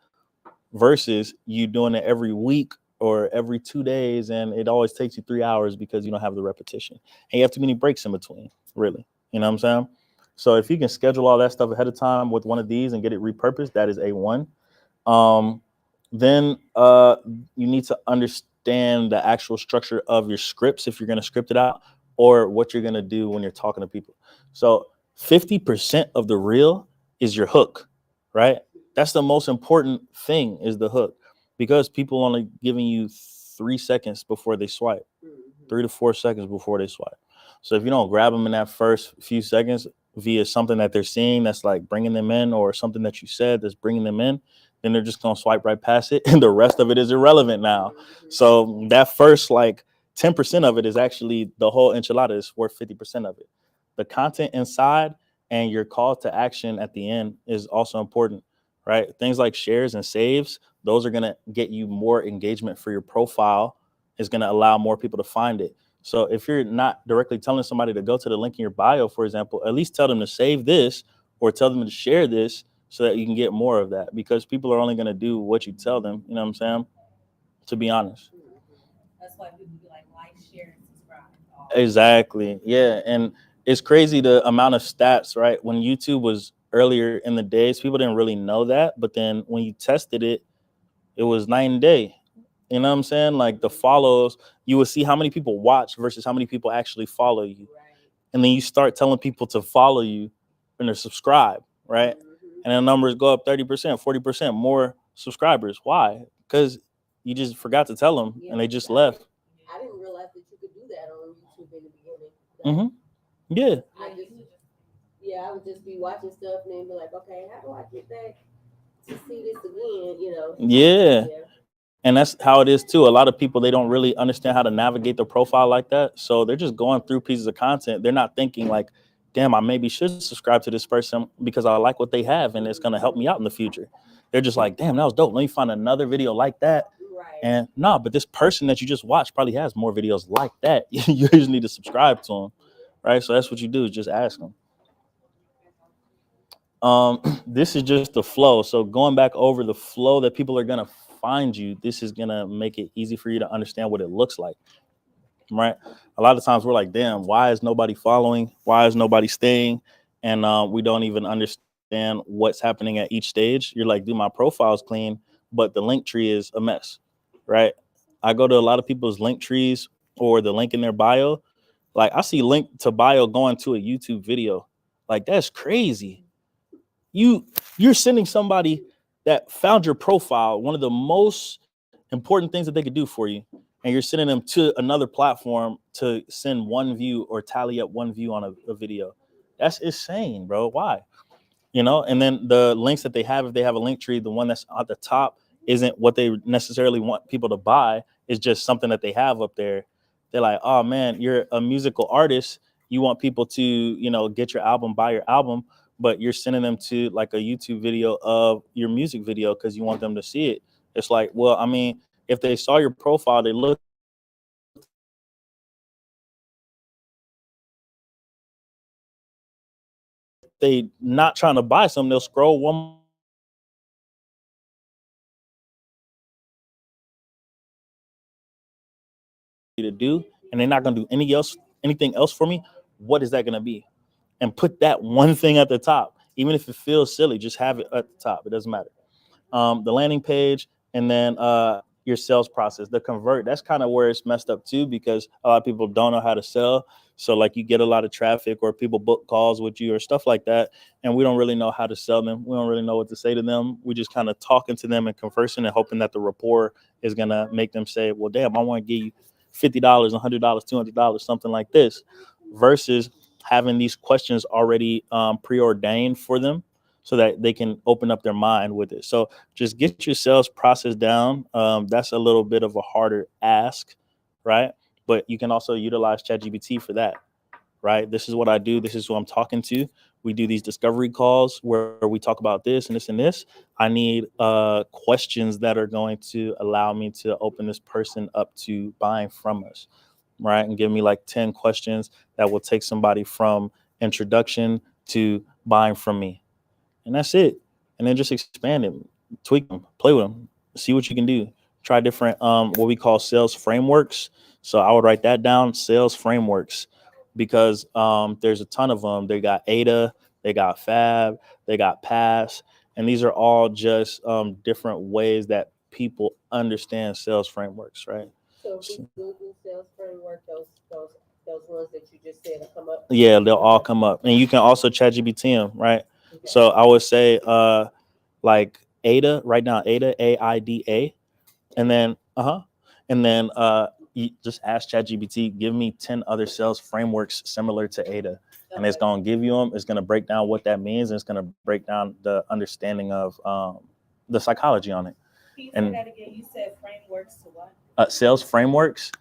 versus you doing it every week or every 2 days, and it always takes you 3 hours because you don't have the repetition, and you have too many breaks in between, really. You know what I'm saying? So if you can schedule all that stuff ahead of time with one of these and get it repurposed, that is A1. Then you need to understand the actual structure of your scripts if you're going to script it out, or what you're going to do when you're talking to people. So 50% of the reel is your hook, right? That's the most important thing, is the hook, because people only giving you 3 seconds before they swipe, 3 to 4 seconds before they swipe. So if you don't grab them in that first few seconds via something that they're seeing that's like bringing them in, or something that you said that's bringing them in, then they're just going to swipe right past it, and the rest of it is irrelevant now. So that first like 10% of it is actually the whole enchilada is worth 50% of it. The content inside and your call to action at the end is also important, right? Things like shares and saves, those are going to get you more engagement for your profile. It's going to allow more people to find it. So if you're not directly telling somebody to go to the link in your bio, for example, at least tell them to save this or tell them to share this so that you can get more of that, because people are only going to do what you tell them. You know what I'm saying? To be honest. That's why people be like, share, and subscribe. Exactly. Yeah. And it's crazy the amount of stats, right? When YouTube was earlier in the days, people didn't really know that. But then when you tested it, it was night and day. You know what I'm saying? Like the follows, you would see how many people watch versus how many people actually follow you. And then you start telling people to follow you and to subscribe, right? And the numbers go up 30%, 40% more subscribers. Why? Because you just forgot to tell them and they just left. I didn't realize that you could do that on YouTube in the beginning. Hmm. Yeah. I just, yeah, I would just be watching stuff and then be like, okay, how do I get back to see this again? Yeah. Yeah. And that's how it is too. A lot of people, they don't really understand how to navigate their profile like that. So they're just going through pieces of content. They're not thinking like, damn, I maybe should subscribe to this person because I like what they have and it's going to help me out in the future. They're just like, damn, that was dope. Let me find another video like that. Right. And no, but this person that you just watched probably has more videos like that. You just need to subscribe to them. Right. So that's what you do, is just ask them. This is just the flow. So going back over the flow that people are gonna find you, this is gonna make it easy for you to understand what it looks like, right? A lot of times we're like, damn, why is nobody following? Why is nobody staying? And we don't even understand what's happening at each stage. You're like, dude, my profile's clean, but the link tree is a mess, right? I go to a lot of people's link trees or the link in their bio. Like I see link to bio going to a YouTube video. Like that's crazy. You're sending somebody that found your profile one of the most important things that they could do for you, and you're sending them to another platform to send one view or tally up one view on a video. That's insane, bro. Why? And then the links that they have, if they have a link tree, the one that's at the top isn't what they necessarily want people to buy. It's just something that they have up there. They're like, oh man, you're a musical artist, you want people to get your album, buy your album, but you're sending them to like a YouTube video of your music video because you want them to see it. It's like, well, I mean, if they saw your profile, they looked at it, they like it, they want to buy it, if they not trying to buy something, they'll scroll one more time and they'll see that you have a video that they to do, and they're not going to do anything else for me. What is that going to be? And put that one thing at the top, even if it feels silly, just have it at the top. It doesn't matter. The landing page, and then your sales process, the convert. That's kind of where it's messed up too, because a lot of people don't know how to sell. So like you get a lot of traffic or people book calls with you or stuff like that, and we don't really know how to sell them. We don't really know what to say to them. We just kind of talking to them and conversing and hoping that the rapport is gonna make them say, well, damn, I want to give you $50, $100, $200, something like this, versus having these questions already preordained for them so that they can open up their mind with it. So just get your sales process down. That's a little bit of a harder ask, right? But you can also utilize ChatGPT for that, right? This is what I do. This is who I'm talking to. We do these discovery calls where we talk about this and this and this. I need questions that are going to allow me to open this person up to buying from us, right? And give me like 10 questions that will take somebody from introduction to buying from me. And that's it. And then just expand it, tweak them, play with them, see what you can do. Try different what we call sales frameworks. So I would write that down, sales frameworks, because there's a ton of them. They got ADA, they got Fab, they got Pass, and these are all just different ways that people understand sales frameworks, right? So if we Google sales framework, those ones that you just said will come up. Yeah, they'll all come up, and you can also chat GPT them, right? Okay. So I would say like ADA, write down ADA, AIDA, and then you just ask ChatGPT, give me 10 other sales frameworks similar to ADA, and it's going to give you them. It's going to break down what that means, and it's going to break down the understanding of the psychology on it. Can you say that again? You said frameworks to what? Sales frameworks,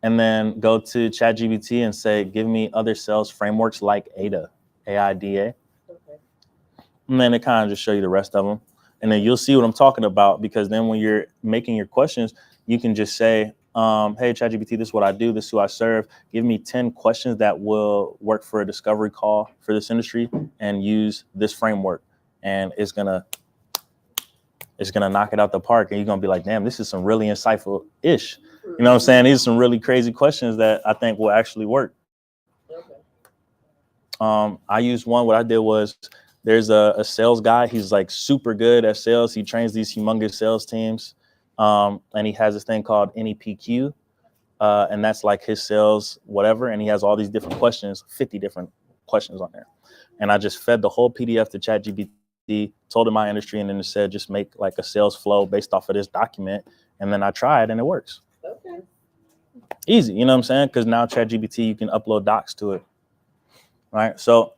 and then go to ChatGPT and say, give me other sales frameworks like AIDA, AIDA. Okay. And then it kind of just show you the rest of them. And then you'll see what I'm talking about, because then when you're making your questions, you can just say, hey, ChatGPT, this is what I do. This is who I serve. Give me 10 questions that will work for a discovery call for this industry and use this framework. And it's going to knock it out the park. And you're going to be like, damn, this is some really insightful-ish. You know what I'm saying? These are some really crazy questions that I think will actually work. I used one. What I did was there's a sales guy. He's like super good at sales. He trains these humongous sales teams. And he has this thing called NEPQ. And that's like his sales, whatever. And he has all these different questions, 50 different questions on there. And I just fed the whole PDF to ChatGPT, told him my industry, and then it said, just make like a sales flow based off of this document. And then I tried and it works. Okay. Easy. You know what I'm saying? Because now ChatGPT, you can upload docs to it. Right. So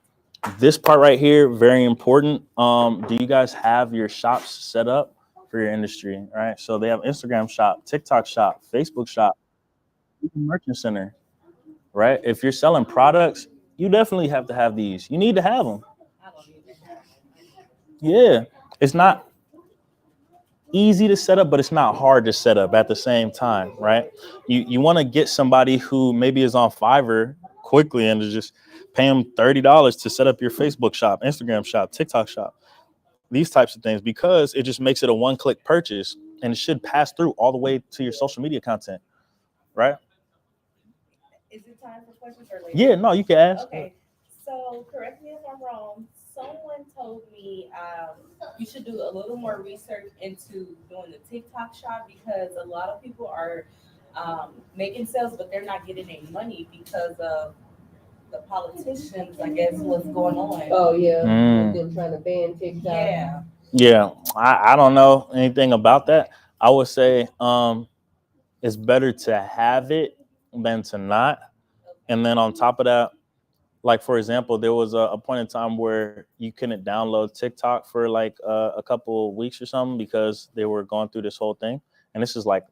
this part right here, very important. Do you guys have your shops set up for your industry? Right. So they have Instagram shop, TikTok shop, Facebook shop, merchant center. Right. If you're selling products, you definitely have to have these. You need to have them. Yeah. It's not easy to set up, but it's not hard to set up at the same time. Right. You want to get somebody who maybe is on Fiverr quickly and to just pay them $30 to set up your Facebook shop, Instagram shop, TikTok shop, these types of things, because it just makes it a one-click purchase and it should pass through all the way to your social media content, right? Is it time for questions or later? Yeah, no, you can ask. Okay, so correct me if I'm wrong. Someone told me you should do a little more research into doing the TikTok shop because a lot of people are making sales, but they're not getting any money because of the politicians, I guess, what's going on. Oh yeah, Mm. them trying to ban TikTok. Yeah, I don't know anything about that. I would say it's better to have it than to not. And then on top of that, like for example, there was a point in time where you couldn't download TikTok for like a couple of weeks or something because they were going through this whole thing. And this is like,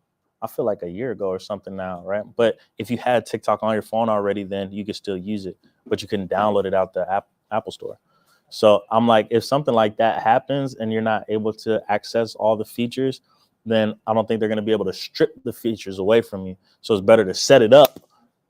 I feel like a year ago or something now, right? But if you had TikTok on your phone already, then you could still use it, but you couldn't download it out the Apple Store. So I'm like, if something like that happens and you're not able to access all the features, then I don't think they're going to be able to strip the features away from you. So it's better to set it up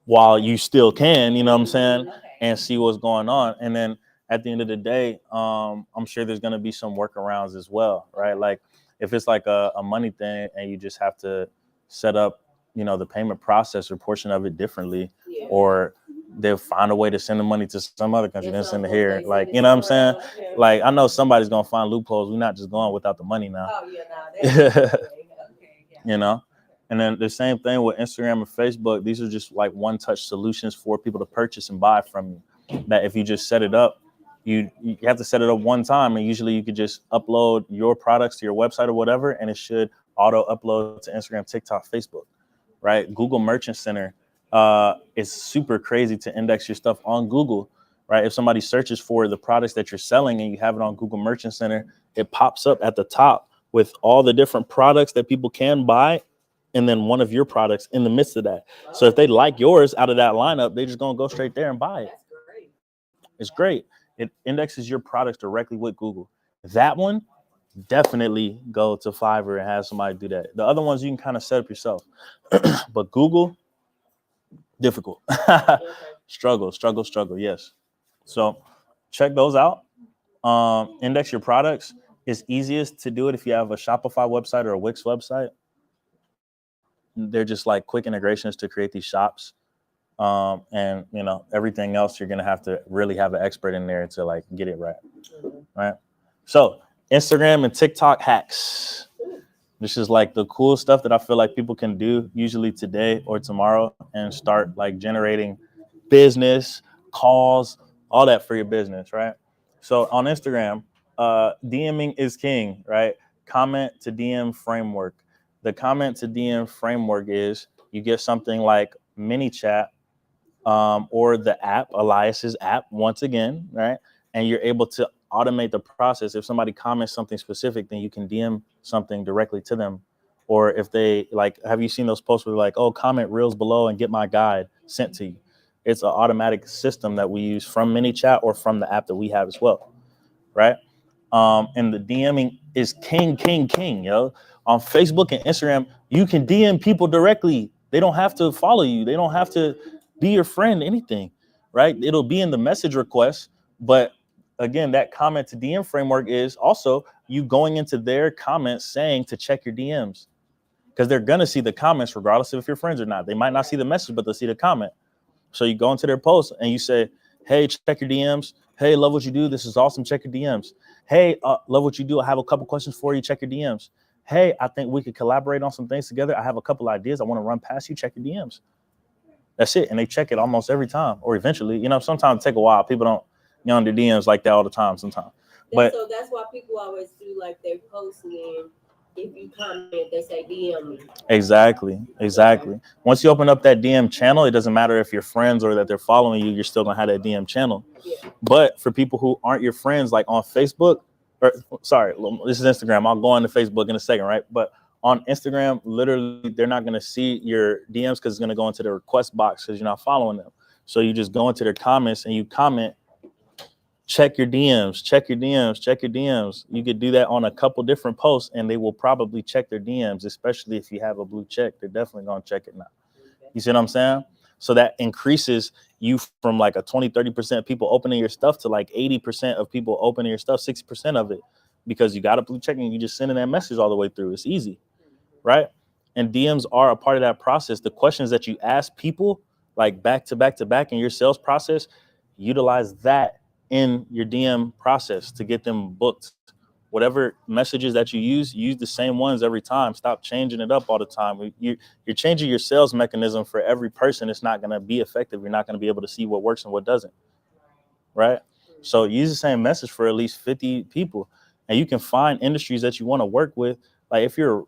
while you still can, you know what I'm saying, and see what's going on. And then at the end of the day, I'm sure there's going to be some workarounds as well, right? Like if it's like a money thing and you just have to set up, you know, the payment processor portion of it differently, or they'll find a way to send the money to some other country, then send it here. Like, you know what I'm saying? Like, I know somebody's going to find loopholes. We're not just going without the money now. Oh yeah, no, You know? And then the same thing with Instagram and Facebook. These are just like one-touch solutions for people to purchase and buy from you. That if you just set it up, you have to set it up one time, and usually you could just upload your products to your website or whatever, and it should auto upload to Instagram, TikTok, Facebook, right? Google Merchant Center is super crazy to index your stuff on Google, right? If somebody searches for the products that you're selling and you have it on Google Merchant Center, it pops up at the top with all the different products that people can buy, and then one of your products in the midst of that. So if they like yours out of that lineup, they're just gonna go straight there and buy it. It's great. It indexes your products directly with Google. That one, definitely go to Fiverr and have somebody do that. The other ones you can kind of set up yourself. But Google, difficult. Struggle, yes. So check those out. Index your products. It's easiest to do it if you have a Shopify website or a Wix website. They're just like quick integrations to create these shops. And you know, everything else you're gonna have to really have an expert in there to like get it right. Right. So Instagram and TikTok hacks. This is like the cool stuff that I feel like people can do usually today or tomorrow and start like generating business, calls, all that for your business, right? So on Instagram, DMing is king, right? Comment to DM framework. The comment to DM framework is you get something like ManyChat or the app, Elias's app, once again, right? And you're able to automate the process. If somebody comments something specific, then you can DM something directly to them. Or if they like, have you seen those posts where like, oh, comment reels below and get my guide sent to you? It's an automatic system that we use from ManyChat or from the app that we have as well, right? And the DMing is king, yo. On Facebook and Instagram, you can DM people directly. They don't have to follow you. They don't have to be your friend, anything, right? It'll be in the message request, but again, that comment to DM framework is also you going into their comments saying to check your DMs, because they're going to see the comments regardless of if you're friends or not. They might not see the message, but they'll see the comment. So you go into their post and you say, Hey, check your DMs. Hey, love what you do. This is awesome. Check your DMs. Hey, love what you do. I have a couple questions for you. Check your DMs. Hey, I think we could collaborate on some things together. I have a couple ideas I want to run past you. Check your DMs. That's it. And they check it almost every time, or eventually. Sometimes it take a while. People don't get on their DMs like that all the time sometimes. But So that's why people always do like their posts, and then if you comment, they say DM me. exactly. Once you open up that DM channel, it doesn't matter if you're friends or that they're following you, you're still gonna have that DM channel. Yeah. But for people who aren't your friends, like on Facebook, or sorry, this is Instagram. I'll go on to Facebook in a second, right? But on Instagram, literally, they're not gonna see your DMs because it's gonna go into the request box because you're not following them. So you just go into their comments and you comment. Check your DMs, check your DMs, check your DMs. You could do that on a couple different posts and they will probably check their DMs, especially if you have a blue check. They're definitely going to check it now. You see what I'm saying? So that increases you from like a 20-30% people opening your stuff to like 80% of people opening your stuff, 60% of it, because you got a blue check and you just sending that message all the way through. It's easy, right? And DMs are a part of that process. The questions that you ask people like back to back to back in your sales process, utilize that in your DM process to get them booked. Whatever messages that you use the same ones every time. Stop changing it up all the time. You're changing your sales mechanism for every person. It's not going to be effective. You're not going to be able to see what works and what doesn't. Right? So use the same message for at least 50 people. And you can find industries that you want to work with. Like if you're,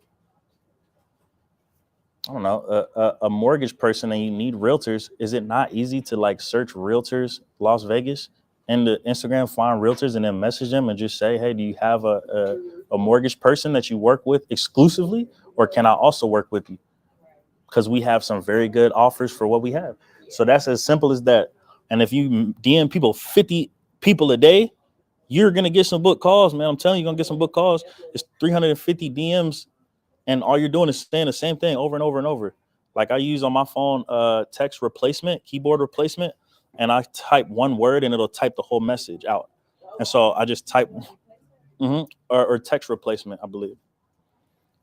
I don't know, a mortgage person and you need realtors, is it not easy to like search realtors Las Vegas and the Instagram, find realtors and then message them and just say, hey, do you have a mortgage person that you work with exclusively, or can I also work with you? Because we have some very good offers for what we have. So that's as simple as that. And if you DM people, 50 people a day, you're going to get some book calls, man. I'm telling you, you're going to get some book calls. It's 350 DMs. And all you're doing is saying the same thing over and over and over. Like I use on my phone text replacement, keyboard replacement, and I type one word and it'll type the whole message out. And so I just type or text replacement, I believe.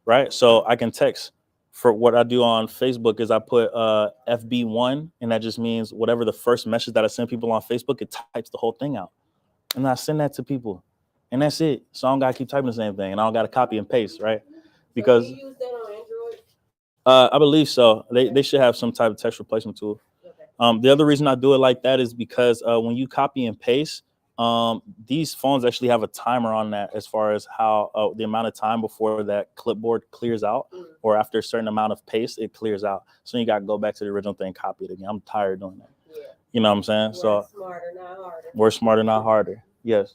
Right? So I can text. For what I do on Facebook is I put FB1, and that just means whatever the first message that I send people on Facebook, it types the whole thing out. And I send that to people. And that's it. So I don't got to keep typing the same thing, and I don't got to copy and paste, right? Because so you use that on Android? I believe so. They should have some type of text replacement tool. Okay. The other reason I do it like that is because when you copy and paste, these phones actually have a timer on that as far as how the amount of time before that clipboard clears out, or after a certain amount of paste, it clears out. So you got to go back to the original thing, copy it again. I'm tired of doing that. Yeah. You know what I'm saying? So smarter, not harder. We're smarter, not harder. Yes.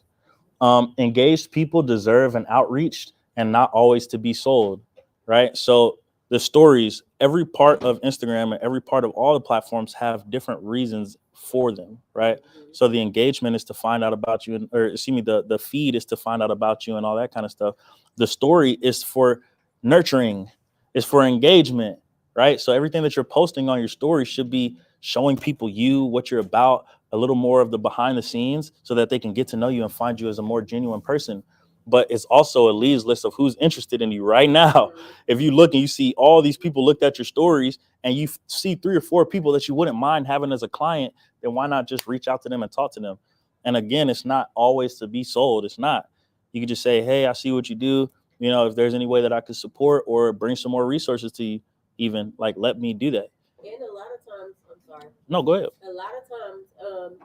Engaged people deserve an outreach and not always to be sold. Right. So the stories, every part of Instagram and every part of all the platforms have different reasons for them. Right. So the engagement is to find out about you, the feed is to find out about you and all that kind of stuff. The story is for nurturing, is for engagement. Right. So everything that you're posting on your story should be showing people you, what you're about, a little more of the behind the scenes so that they can get to know you and find you as a more genuine person. But it's also a leads list of who's interested in you right now. If you look and you see all these people looked at your stories and you see 3 or 4 people that you wouldn't mind having as a client, then why not just reach out to them and talk to them? And again, it's not always to be sold. It's not. You can just say, hey, I see what you do. You know, if there's any way that I could support or bring some more resources to you, even like, let me do that. And a lot of times, I'm sorry. No, go ahead. A lot of times,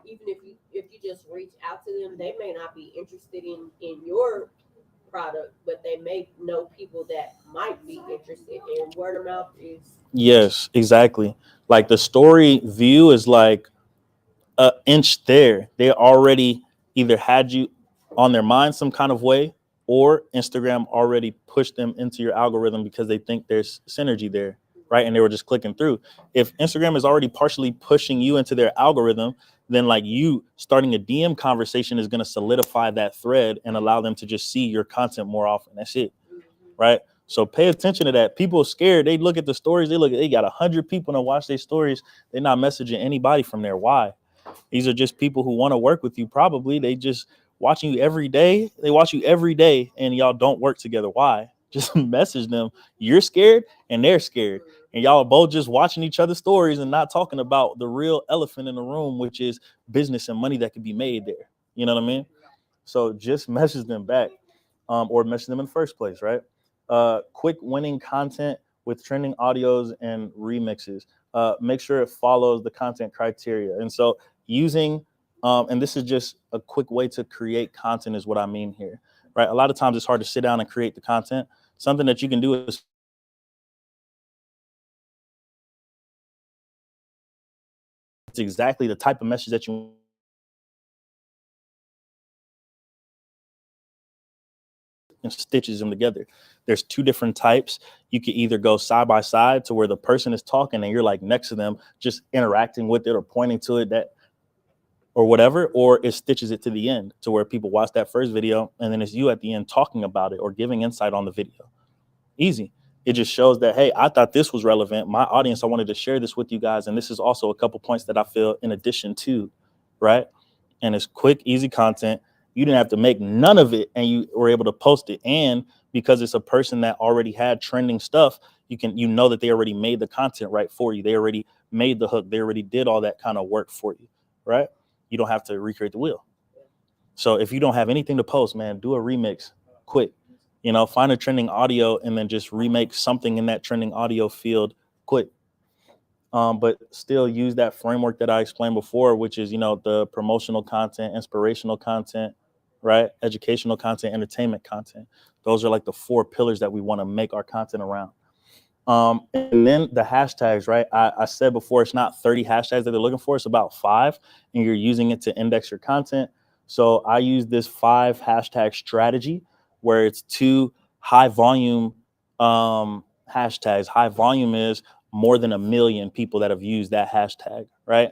even if you just reach out to them, they may not be interested in your product, but they may know people that might be interested. And word of mouth is. Yes, exactly. Like the story view is like an inch there. They already either had you on their mind some kind of way, or Instagram already pushed them into your algorithm because they think there's synergy there. Right. And they were just clicking through. If Instagram is already partially pushing you into their algorithm, then like you starting a DM conversation is going to solidify that thread and allow them to just see your content more often. That's it. Right. So pay attention to that. People are scared. They look at the stories. They got 100 people to watch their stories. They're not messaging anybody from there. Why? These are just people who want to work with you. Probably they just watching you every day. They watch you every day and y'all don't work together. Why? Just message them. You're scared and they're scared. And y'all are both just watching each other's stories and not talking about the real elephant in the room, which is business and money that could be made there. You know what I mean? So just message them back, or message them in the first place, right? Quick winning content with trending audios and remixes. Make sure it follows the content criteria. And so using, and this is just a quick way to create content is what I mean here, right? A lot of times it's hard to sit down and create the content. Something that you can do is it's exactly the type of message that you and stitches them together. There's two different types. You could either go side by side to where the person is talking and you're like next to them, just interacting with it or pointing to it, that or whatever, or it stitches it to the end to where people watch that first video and then it's you at the end talking about it or giving insight on the video. Easy. It just shows that, hey, I thought this was relevant. My audience, I wanted to share this with you guys. And this is also a couple points that I feel in addition to, right? And it's quick, easy content. You didn't have to make none of it and you were able to post it. And because it's a person that already had trending stuff, you know that they already made the content right for you. They already made the hook. They already did all that kind of work for you, right? You don't have to recreate the wheel. So if you don't have anything to post, man, do a remix quick. You know, find a trending audio and then just remake something in that trending audio field quick. But still use that framework that I explained before, which is, you know, the promotional content, inspirational content, right? Educational content, entertainment content. Those are like the 4 pillars that we want to make our content around. And then the hashtags, right? I said before, it's not 30 hashtags that they're looking for. It's about 5, and you're using it to index your content. So I use this 5 hashtag strategy where it's 2 high volume hashtags. High volume is more than 1 million people that have used that hashtag, right?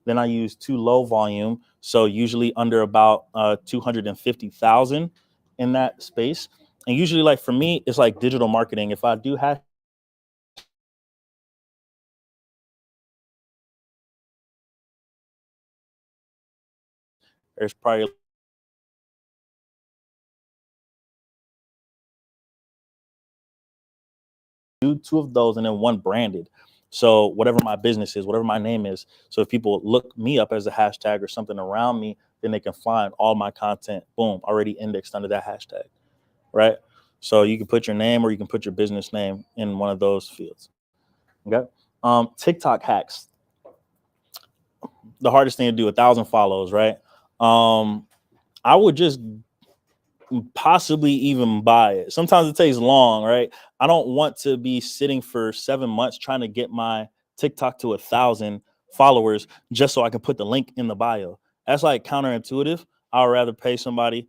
Then I use 2 low volume. So usually under about 250,000 in that space. And usually, like for me, it's like digital marketing. If I do there's probably 2 of those and then 1 branded. So whatever my business is, whatever my name is. So if people look me up as a hashtag or something around me, then they can find all my content, boom, already indexed under that hashtag, right? So you can put your name or you can put your business name in one of those fields. Okay. TikTok hacks. The hardest thing to do, 1,000 follows, right? I would just possibly even buy it. Sometimes it takes long, right? I don't want to be sitting for 7 months trying to get my TikTok to 1,000 followers just so I can put the link in the bio. That's like counterintuitive. I'd rather pay somebody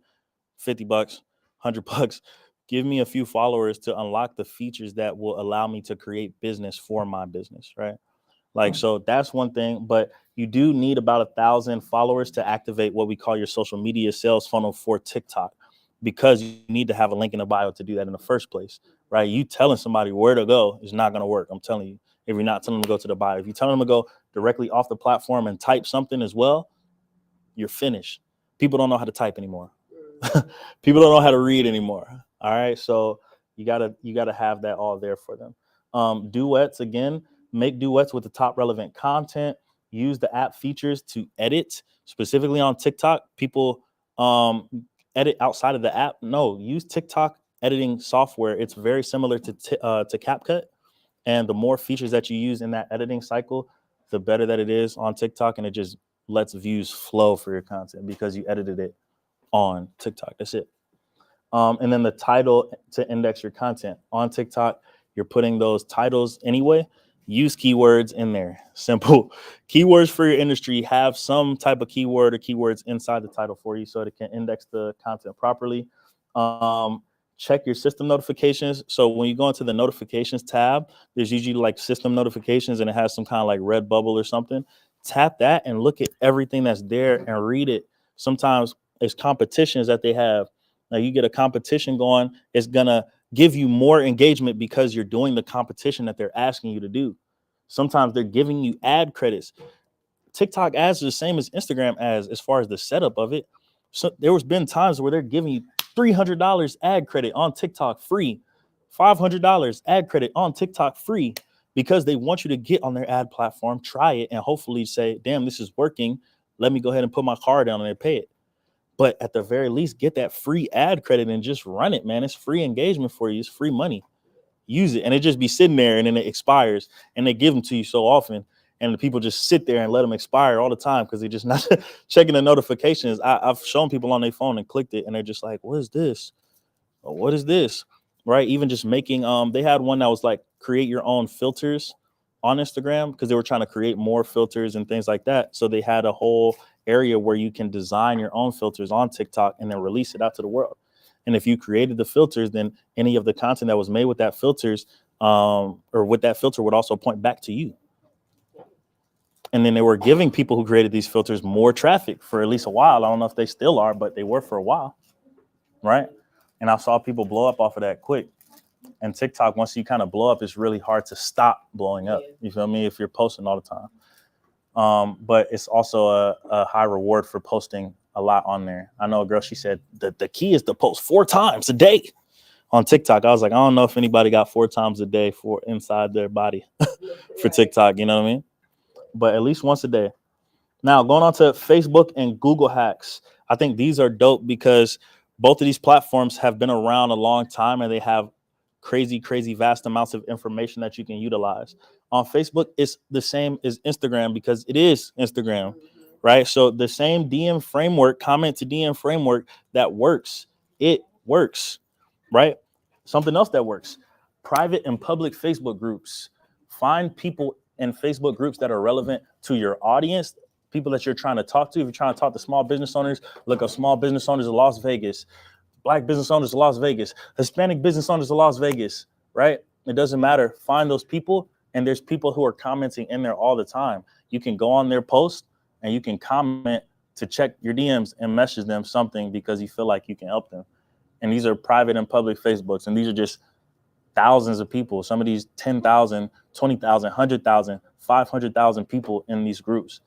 $50, $100, give me a few followers to unlock the features that will allow me to create business for my business, right? Like, so that's one thing, but you do need about 1,000 followers to activate what we call your social media sales funnel for TikTok, because you need to have a link in the bio to do that in the first place, right? You telling somebody where to go is not going to work. I'm telling you, if you're not telling them to go to the bio, if you're telling them to go directly off the platform and type something as well, you're finished. People don't know how to type anymore. People don't know how to read anymore. All right. So you gotta have that all there for them. Duets, again, make duets with the top relevant content. Use the app features to edit. Specifically on TikTok, people edit outside of the app. No, use TikTok editing software. It's very similar to CapCut. And the more features that you use in that editing cycle, the better that it is on TikTok. And it just lets views flow for your content because you edited it on TikTok. That's it. And then the title to index your content on TikTok, you're putting those titles anyway. Use keywords in there. Simple. Keywords for your industry. Have some type of keyword or keywords inside the title for you so that it can index the content properly. Check your system notifications. So when you go into the notifications tab, there's usually like system notifications and it has some kind of like red bubble or something. Tap that and look at everything that's there and read it. Sometimes it's competitions that they have. Now you get a competition going, it's gonna give you more engagement because you're doing the competition that they're asking you to do. Sometimes they're giving you ad credits. TikTok ads are the same as Instagram ads as far as the setup of it. So there was been times where they're giving you $300 ad credit on TikTok free. $500 ad credit on TikTok free, because they want you to get on their ad platform, try it, and hopefully say, damn, this is working. Let me go ahead and put my card down and pay it. But at the very least, get that free ad credit and just run it, man. It's free engagement for you. It's free money. Use it. And it just be sitting there, and then it expires, and they give them to you so often. And the people just sit there and let them expire all the time because they're just not checking the notifications. I've shown people on their phone and clicked it, and they're just like, what is this? What is this? Right? Even just making, they had one that was like create your own filters on Instagram, because they were trying to create more filters and things like that. So they had a whole area where you can design your own filters on TikTok and then release it out to the world. And if you created the filters, then any of the content that was made with that filters or with that filter would also point back to you. And then they were giving people who created these filters more traffic for at least a while. I don't know if they still are, but they were for a while, right? And I saw people blow up off of that quick. And TikTok, once you kind of blow up, it's really hard to stop blowing up. You feel me? If you're posting all the time. But it's also a high reward for posting a lot on there. I know a girl, she said the key is to post 4 times a day on TikTok. I was like, I don't know if anybody got 4 times a day for inside their body for TikTok. You know what I mean? But at least once a day. Now, going on to Facebook and Google hacks. I think these are dope because both of these platforms have been around a long time, and they have crazy vast amounts of information that you can utilize. On Facebook, it's the same as Instagram because it is Instagram, right? So the same DM framework, comment to DM framework that works, it works, right? Something else that works, private and public Facebook groups. Find people in Facebook groups that are relevant to your audience, people that you're trying to talk to. If you're trying to talk to small business owners, look up small business owners of Las Vegas, Black business owners of Las Vegas, Hispanic business owners of Las Vegas, right? It doesn't matter. Find those people, and there's people who are commenting in there all the time. You can go on their post and you can comment to check your DMs and message them something because you feel like you can help them. And these are private and public Facebooks, and these are just thousands of people. Some of these 10,000, 20,000, 100,000, 500,000 people in these groups,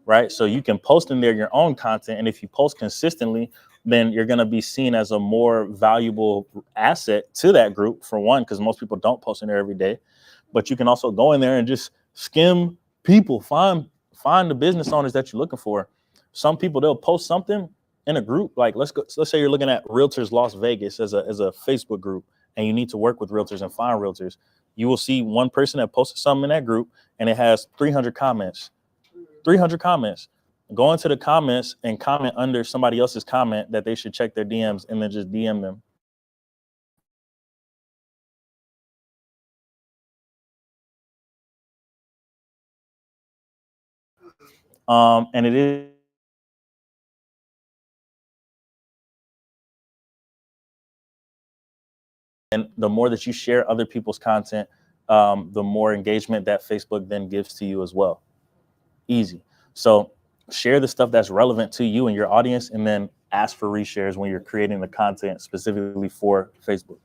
right? So you can post in there your own content. And if you post consistently, then you're going to be seen as a more valuable asset to that group, for one, because most people don't post in there every day. But you can also go in there and just skim people, find the business owners that you're looking for. Some people, they'll post something in a group. Like let's say you're looking at Realtors Las Vegas as a Facebook group, and you need to work with realtors and find realtors. You will see one person that posted something in that group, and it has 300 comments. 300 comments. Go into the comments and comment under somebody else's comment that they should check their DMs, and then just DM them. And it is. And the more that you share other people's content, the more engagement that Facebook then gives to you as well. Easy. So share the stuff that's relevant to you and your audience, and then ask for reshares when you're creating the content specifically for Facebook.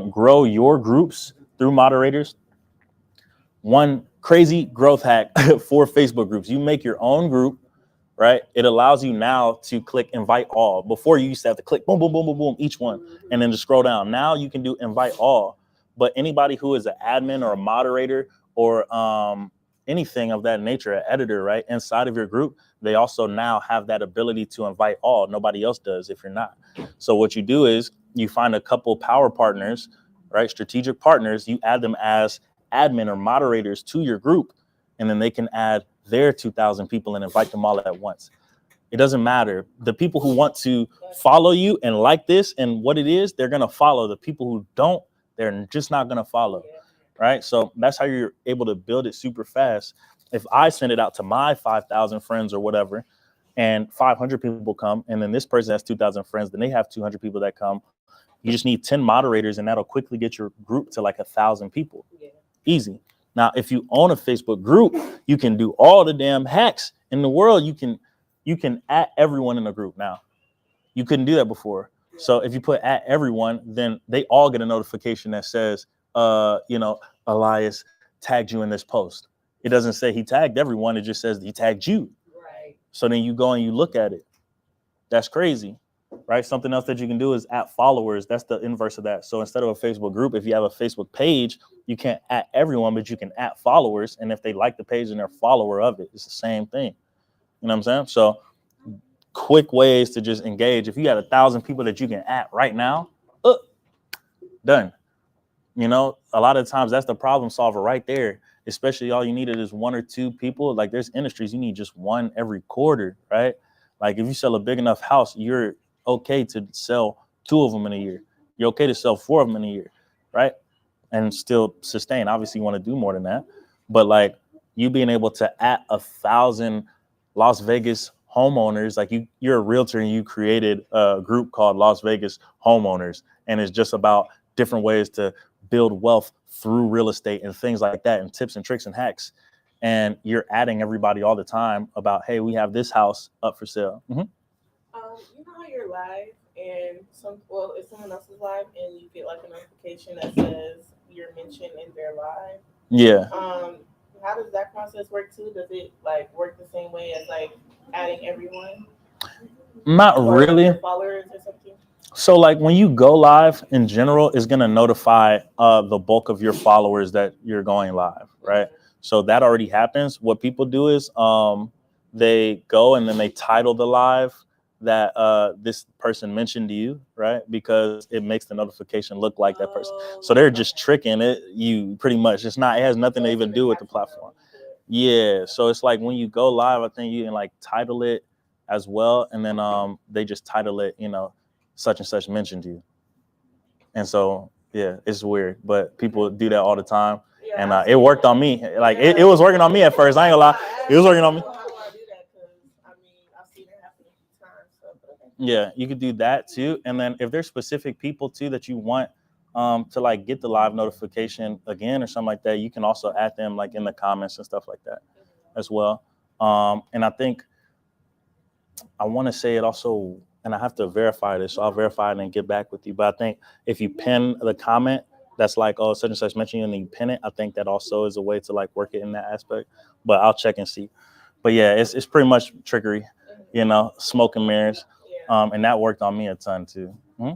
Grow your groups through moderators. One crazy growth hack for Facebook groups. You make your own group, right? It allows you now to click invite all. Before, you used to have to click boom, boom, boom, boom, boom, each one, and then just scroll down. Now you can do invite all. But anybody who is an admin or a moderator or anything of that nature, an editor, right, inside of your group, they also now have that ability to invite all. Nobody else does if you're not. So what you do is you find a couple power partners, right, strategic partners. You add them as admin or moderators to your group, and then they can add their 2,000 people and invite them all at once. It doesn't matter. The people who want to follow you and like this and what it is, they're going to follow. The people who don't, they're just not going to follow. Right? So that's how you're able to build it super fast. If I send it out to my 5,000 friends or whatever, and 500 people come, and then this person has 2,000 friends, then they have 200 people that come. You just need 10 moderators, and that'll quickly get your group to like 1,000 people. Easy. Now, if you own a Facebook group, you can do all the damn hacks in the world. You can add everyone in the group now. You couldn't do that before. So if you put add everyone, then they all get a notification that says, Elias tagged you in this post. It doesn't say he tagged everyone. It just says he tagged you. Right. So then you go and you look at it. That's crazy. right? Something else that you can do is at followers. That's the inverse of that. So instead of a Facebook group, if you have a Facebook page, you can't at everyone, but you can at followers. And if they like the page and they're a follower of it, it's the same thing. You know what I'm saying? So quick ways to just engage. If you got 1,000 people that you can at right now, done. You know, a lot of times that's the problem solver right there. Especially all you needed is 1 or 2 people. Like there's industries you need just 1 every quarter, right? Like if you sell a big enough house, you're okay to sell 2 of them in a year. You're okay to sell 4 of them in a year, right? And still sustain. Obviously, you want to do more than that, but like you being able to at 1,000 Las Vegas homeowners, like you're a realtor and you created a group called Las Vegas Homeowners, and it's just about different ways to build wealth through real estate and things like that, and tips and tricks and hacks. And you're adding everybody all the time about, hey, we have this house up for sale. You know how you're live and if someone else is live and you get like a notification that says you're mentioned in their live. Yeah. How does that process work too? Does it like work the same way as like adding everyone? Not really. Followers or something? So like when you go live in general, it's going to notify the bulk of your followers that you're going live, right? So that already happens. What people do is they go and then they title the live that this person mentioned you, right? Because it makes the notification look like that person. So they're just tricking it, you pretty much. It has nothing to even do with the platform. Yeah. So it's like when you go live, I think you can like title it as well. And then they just title it, you know, such and such mentioned you. And so, yeah, it's weird, but people do that all the time. Yeah, and it worked on me. Like it was working on me at first. I ain't gonna lie. It was working on me. How do I do that? Because I mean, I've seen it happen a few times. So, okay. Yeah, you could do that too. And then if there's specific people too that you want to like get the live notification again or something like that, you can also add them like in the comments and stuff like that as well. And I think I want to say it also, and I have to verify this, so I'll verify it and get back with you. But I think if you pin the comment that's like, oh, such and such mentioned you, and then you pin it, I think that also is a way to like work it in that aspect. But I'll check and see. But yeah, it's pretty much trickery, you know, smoke and mirrors. And that worked on me a ton too. I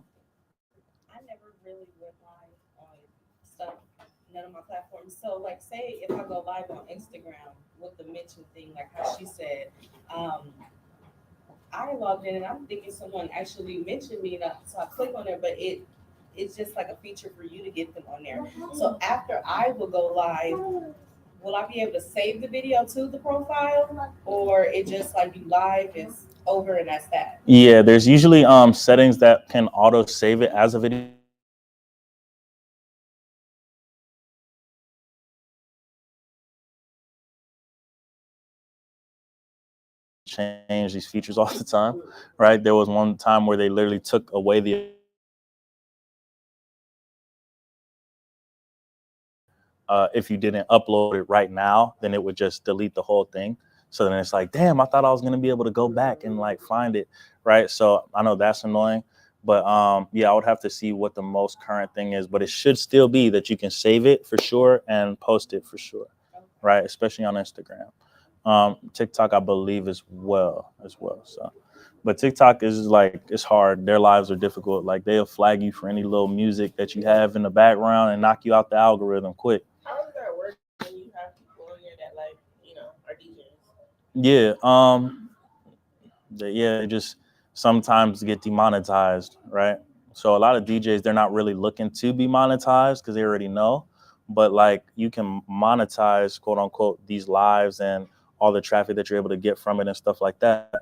never really went live on stuff, none of my platforms. So like say if I go live on Instagram with the mention thing, like how she said, I logged in and I'm thinking someone actually mentioned me, so I click on there, but it's just like a feature for you to get them on there. So after I will go live, will I be able to save the video to the profile, or it just like you live, it's over and that's that? Yeah, there's usually settings that can auto save it as a video. Change these features all the time, right? There was one time where they literally took away the if you didn't upload it right now, then it would just delete the whole thing. So then it's like, damn, I thought I was gonna be able to go back and like find it, right? So I know that's annoying, but yeah, I would have to see what the most current thing is, but it should still be that you can save it for sure and post it for sure, right? Especially on Instagram. TikTok, I believe, as well. So, but TikTok is like, it's hard. Their lives are difficult. Like they'll flag you for any little music that you have in the background and knock you out the algorithm quick. How does that work when you have people on there that like, you know, are DJs? Yeah, they just sometimes get demonetized, right? So a lot of DJs, they're not really looking to be monetized because they already know. But like you can monetize, quote unquote, these lives and all the traffic that you're able to get from it and stuff like that.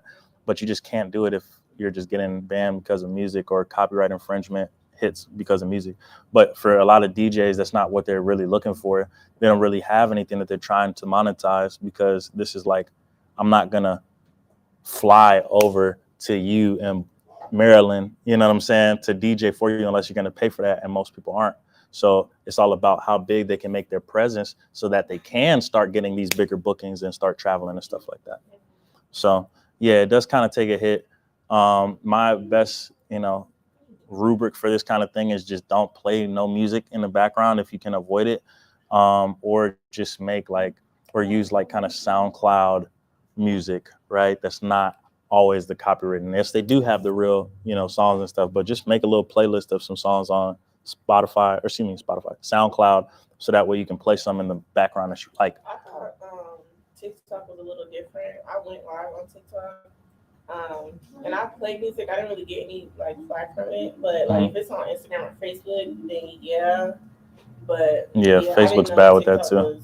But you just can't do it if you're just getting banned because of music or copyright infringement hits because of music. But for a lot of DJs, that's not what they're really looking for. They don't really have anything that they're trying to monetize, because this is like, I'm not gonna fly over to you in Maryland, you know what I'm saying, to DJ for you unless you're gonna pay for that, and most people aren't. So it's all about how big they can make their presence so that they can start getting these bigger bookings and start traveling and stuff like that. So yeah, it does kind of take a hit. My best, you know, rubric for this kind of thing is just don't play no music in the background if you can avoid it, or just make like, or use like kind of SoundCloud music, right? That's not always the copywritten. Yes, they do have the real, songs and stuff, but just make a little playlist of some songs on SoundCloud, so that way you can play some in the background that you like. I thought TikTok was a little different. I went live on TikTok, and I played music. I didn't really get any like flack from it, but like if it's on Instagram or Facebook, then yeah. But Yeah, I didn't Facebook's know bad with that TikTok too. Was,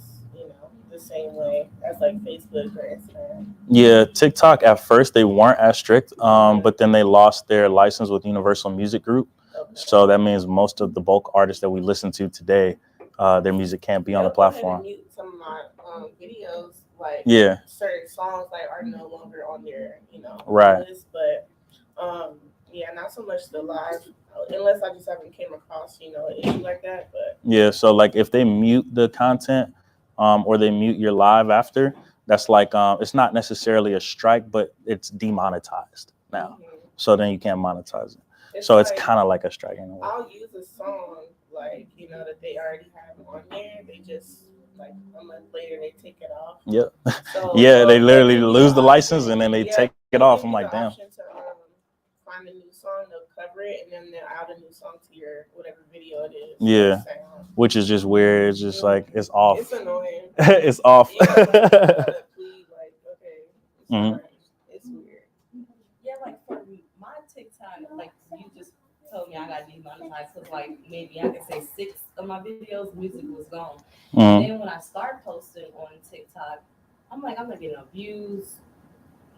the same way as like Facebook or Instagram. Yeah, TikTok at first they weren't as strict, but then they lost their license with Universal Music Group. Okay. So that means most of the bulk artists that we listen to today, their music can't be on the They'll go ahead and platform. mute some of my videos, like Yeah, certain songs like are no longer on their Right. list, but yeah, not so much the live, unless I just haven't came across an issue like that. But yeah. So like if they mute the content, or they mute your live after, that's like it's not necessarily a strike, but it's demonetized now. So then you can't monetize it. So it's like, kind of like a strike in a way. I'll use a song like that they already have on there. They just like a month later they take it off. Yep. So Yeah, they literally give me lose the option. license and then they take it off. give I'm me like, the damn. option to find a new song, they'll cover it, and then they'll add a new song to your whatever video it is. Yeah. Which is just weird. It's just like it's off. It's annoying. It's off. You gotta plead, like, okay, it's Mhm. alright. It's weird. Yeah, like for my TikTok, like you just told me I got demonetized because like maybe I could say 6 of my videos, music was gone. Mhm. And then when I start posting on TikTok, I'm like, I'm not getting no views,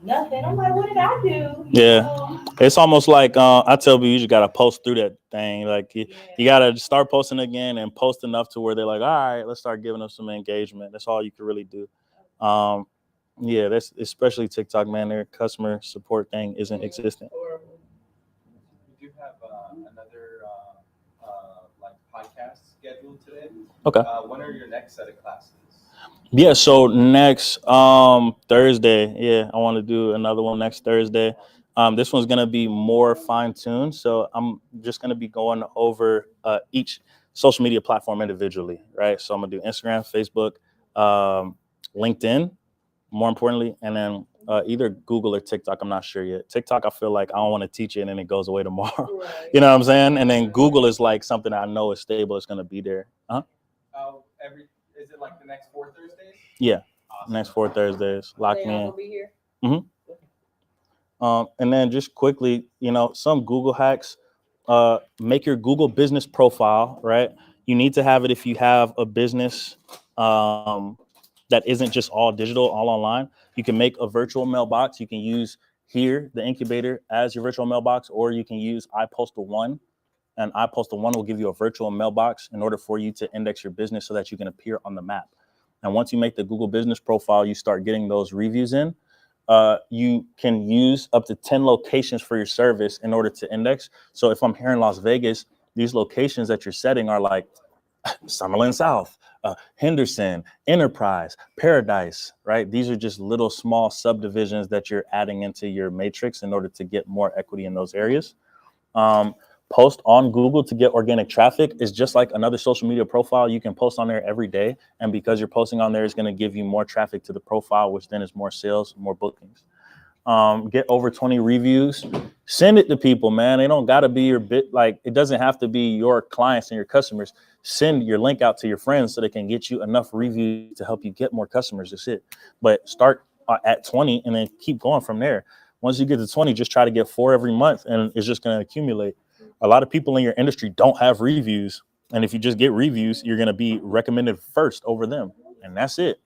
nothing. I'm like, what did I do? Yeah. It's almost like I tell people you just gotta post through that thing. Like you gotta start posting again and post enough to where they're like, all right, let's start giving them some engagement. That's all you can really do. Yeah, that's especially TikTok, man. Their customer support thing isn't existent. Horrible. We do have another like podcast scheduled today. Okay. When are your next set of classes? Yeah, so next Thursday, yeah, I want to do another one next Thursday. This one's gonna be more fine-tuned, so I'm just gonna be going over each social media platform individually, right? So I'm gonna do Instagram, Facebook, LinkedIn, more importantly, and then either Google or TikTok. I'm not sure yet. TikTok, I feel like I don't want to teach it and then it goes away tomorrow. Right. You know what I'm saying? And then Google is like something I know is stable. It's gonna be there. Is it like the next 4 Thursdays? Yeah. Awesome. Next 4 Thursdays. Lock They me all in. gonna be here. And then just quickly, some Google hacks. Make your Google business profile, right? You need to have it if you have a business that isn't just all digital, all online. You can make a virtual mailbox. You can use here, the incubator, as your virtual mailbox, or you can use iPostal One. And iPostal One will give you a virtual mailbox in order for you to index your business so that you can appear on the map. And once you make the Google business profile, you start getting those reviews in. You can use up to 10 locations for your service in order to index. So if I'm here in Las Vegas, these locations that you're setting are like Summerlin South, Henderson, Enterprise, Paradise, right? These are just little small subdivisions that you're adding into your matrix in order to get more equity in those areas. Post on Google to get organic traffic is just like another social media profile. You can post on there every day. And because you're posting on there, it's going to give you more traffic to the profile, which then is more sales, more bookings. Get over 20 reviews. Send it to people, man. They don't got to be your it doesn't have to be your clients and your customers. Send your link out to your friends so they can get you enough reviews to help you get more customers. That's it. But start at 20 and then keep going from there. Once you get to 20, just try to get 4 every month and it's just going to accumulate. A lot of people in your industry don't have reviews. And if you just get reviews, you're going to be recommended first over them. And that's it.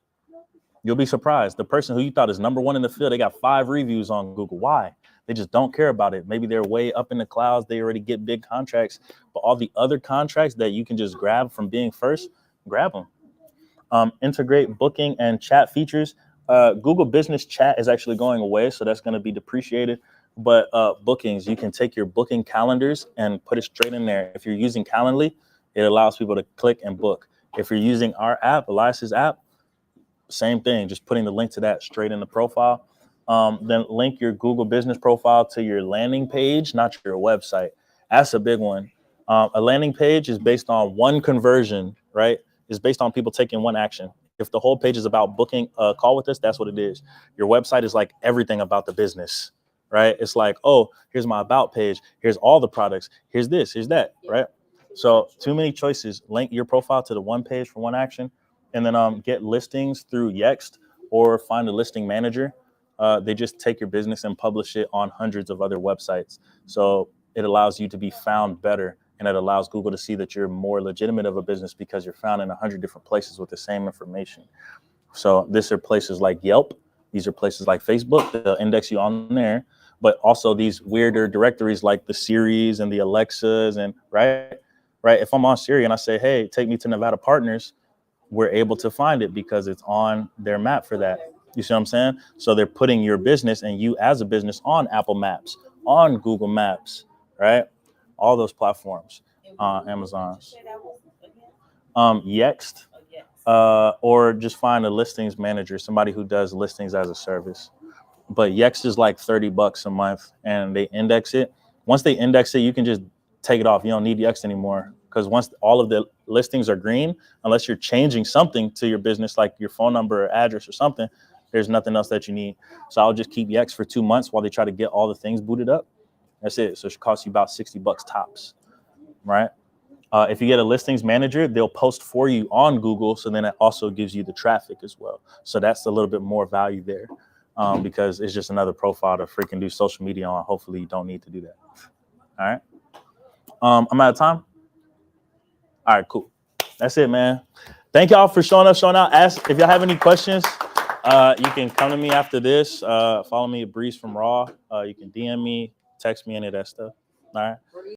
You'll be surprised. The person who you thought is number 1 in the field, they got 5 reviews on Google. Why? They just don't care about it. Maybe they're way up in the clouds. They already get big contracts. But all the other contracts that you can just grab from being first, grab them. Integrate booking and chat features. Google Business Chat is actually going away, so that's going to be depreciated. But bookings, you can take your booking calendars and put it straight in there. If you're using Calendly, it allows people to click and book. If you're using our app, Elias's app, same thing, just putting the link to that straight in the profile. Then link your Google business profile to your landing page, not your website. That's a big one. A landing page is based on one conversion, right? It's based on people taking one action. If the whole page is about booking a call with us, that's what it is. Your website is like everything about the business. right? It's like, oh, here's my about page. Here's all the products. Here's this, here's that, right? So too many choices. Link your profile to the one page for one action, and then get listings through Yext or find a listing manager. They just take your business and publish it on hundreds of other websites. So it allows you to be found better, and it allows Google to see that you're more legitimate of a business because you're found in 100 different places with the same information. So these are places like Yelp. These are places like Facebook. They'll index you on there, but also these weirder directories like the Siris and the Alexas, and right. If I'm on Siri and I say, hey, take me to Nevada Partners, we're able to find it because it's on their map for that. You see what I'm saying? So they're putting your business and you as a business on Apple Maps, on Google Maps, right? All those platforms, Amazon's. Yext, or just find a listings manager, somebody who does listings as a service. But Yext is like $30 a month, and they index it. Once they index it, you can just take it off. You don't need Yext anymore, because once all of the listings are green, unless you're changing something to your business, like your phone number or address or something, there's nothing else that you need. So I'll just keep Yext for 2 months while they try to get all the things booted up. That's it. So it should cost you about $60 tops, right? If you get a listings manager, they'll post for you on Google. So then it also gives you the traffic as well. So that's a little bit more value there, because it's just another profile to freaking do social media on. Hopefully you don't need to do that. All right. I'm out of time. All right, cool. That's it, man. Thank y'all for showing out. Ask if y'all have any questions. You can come to me after this. Follow me at Breeze from Raw. You can DM me, text me, any of that stuff. All right.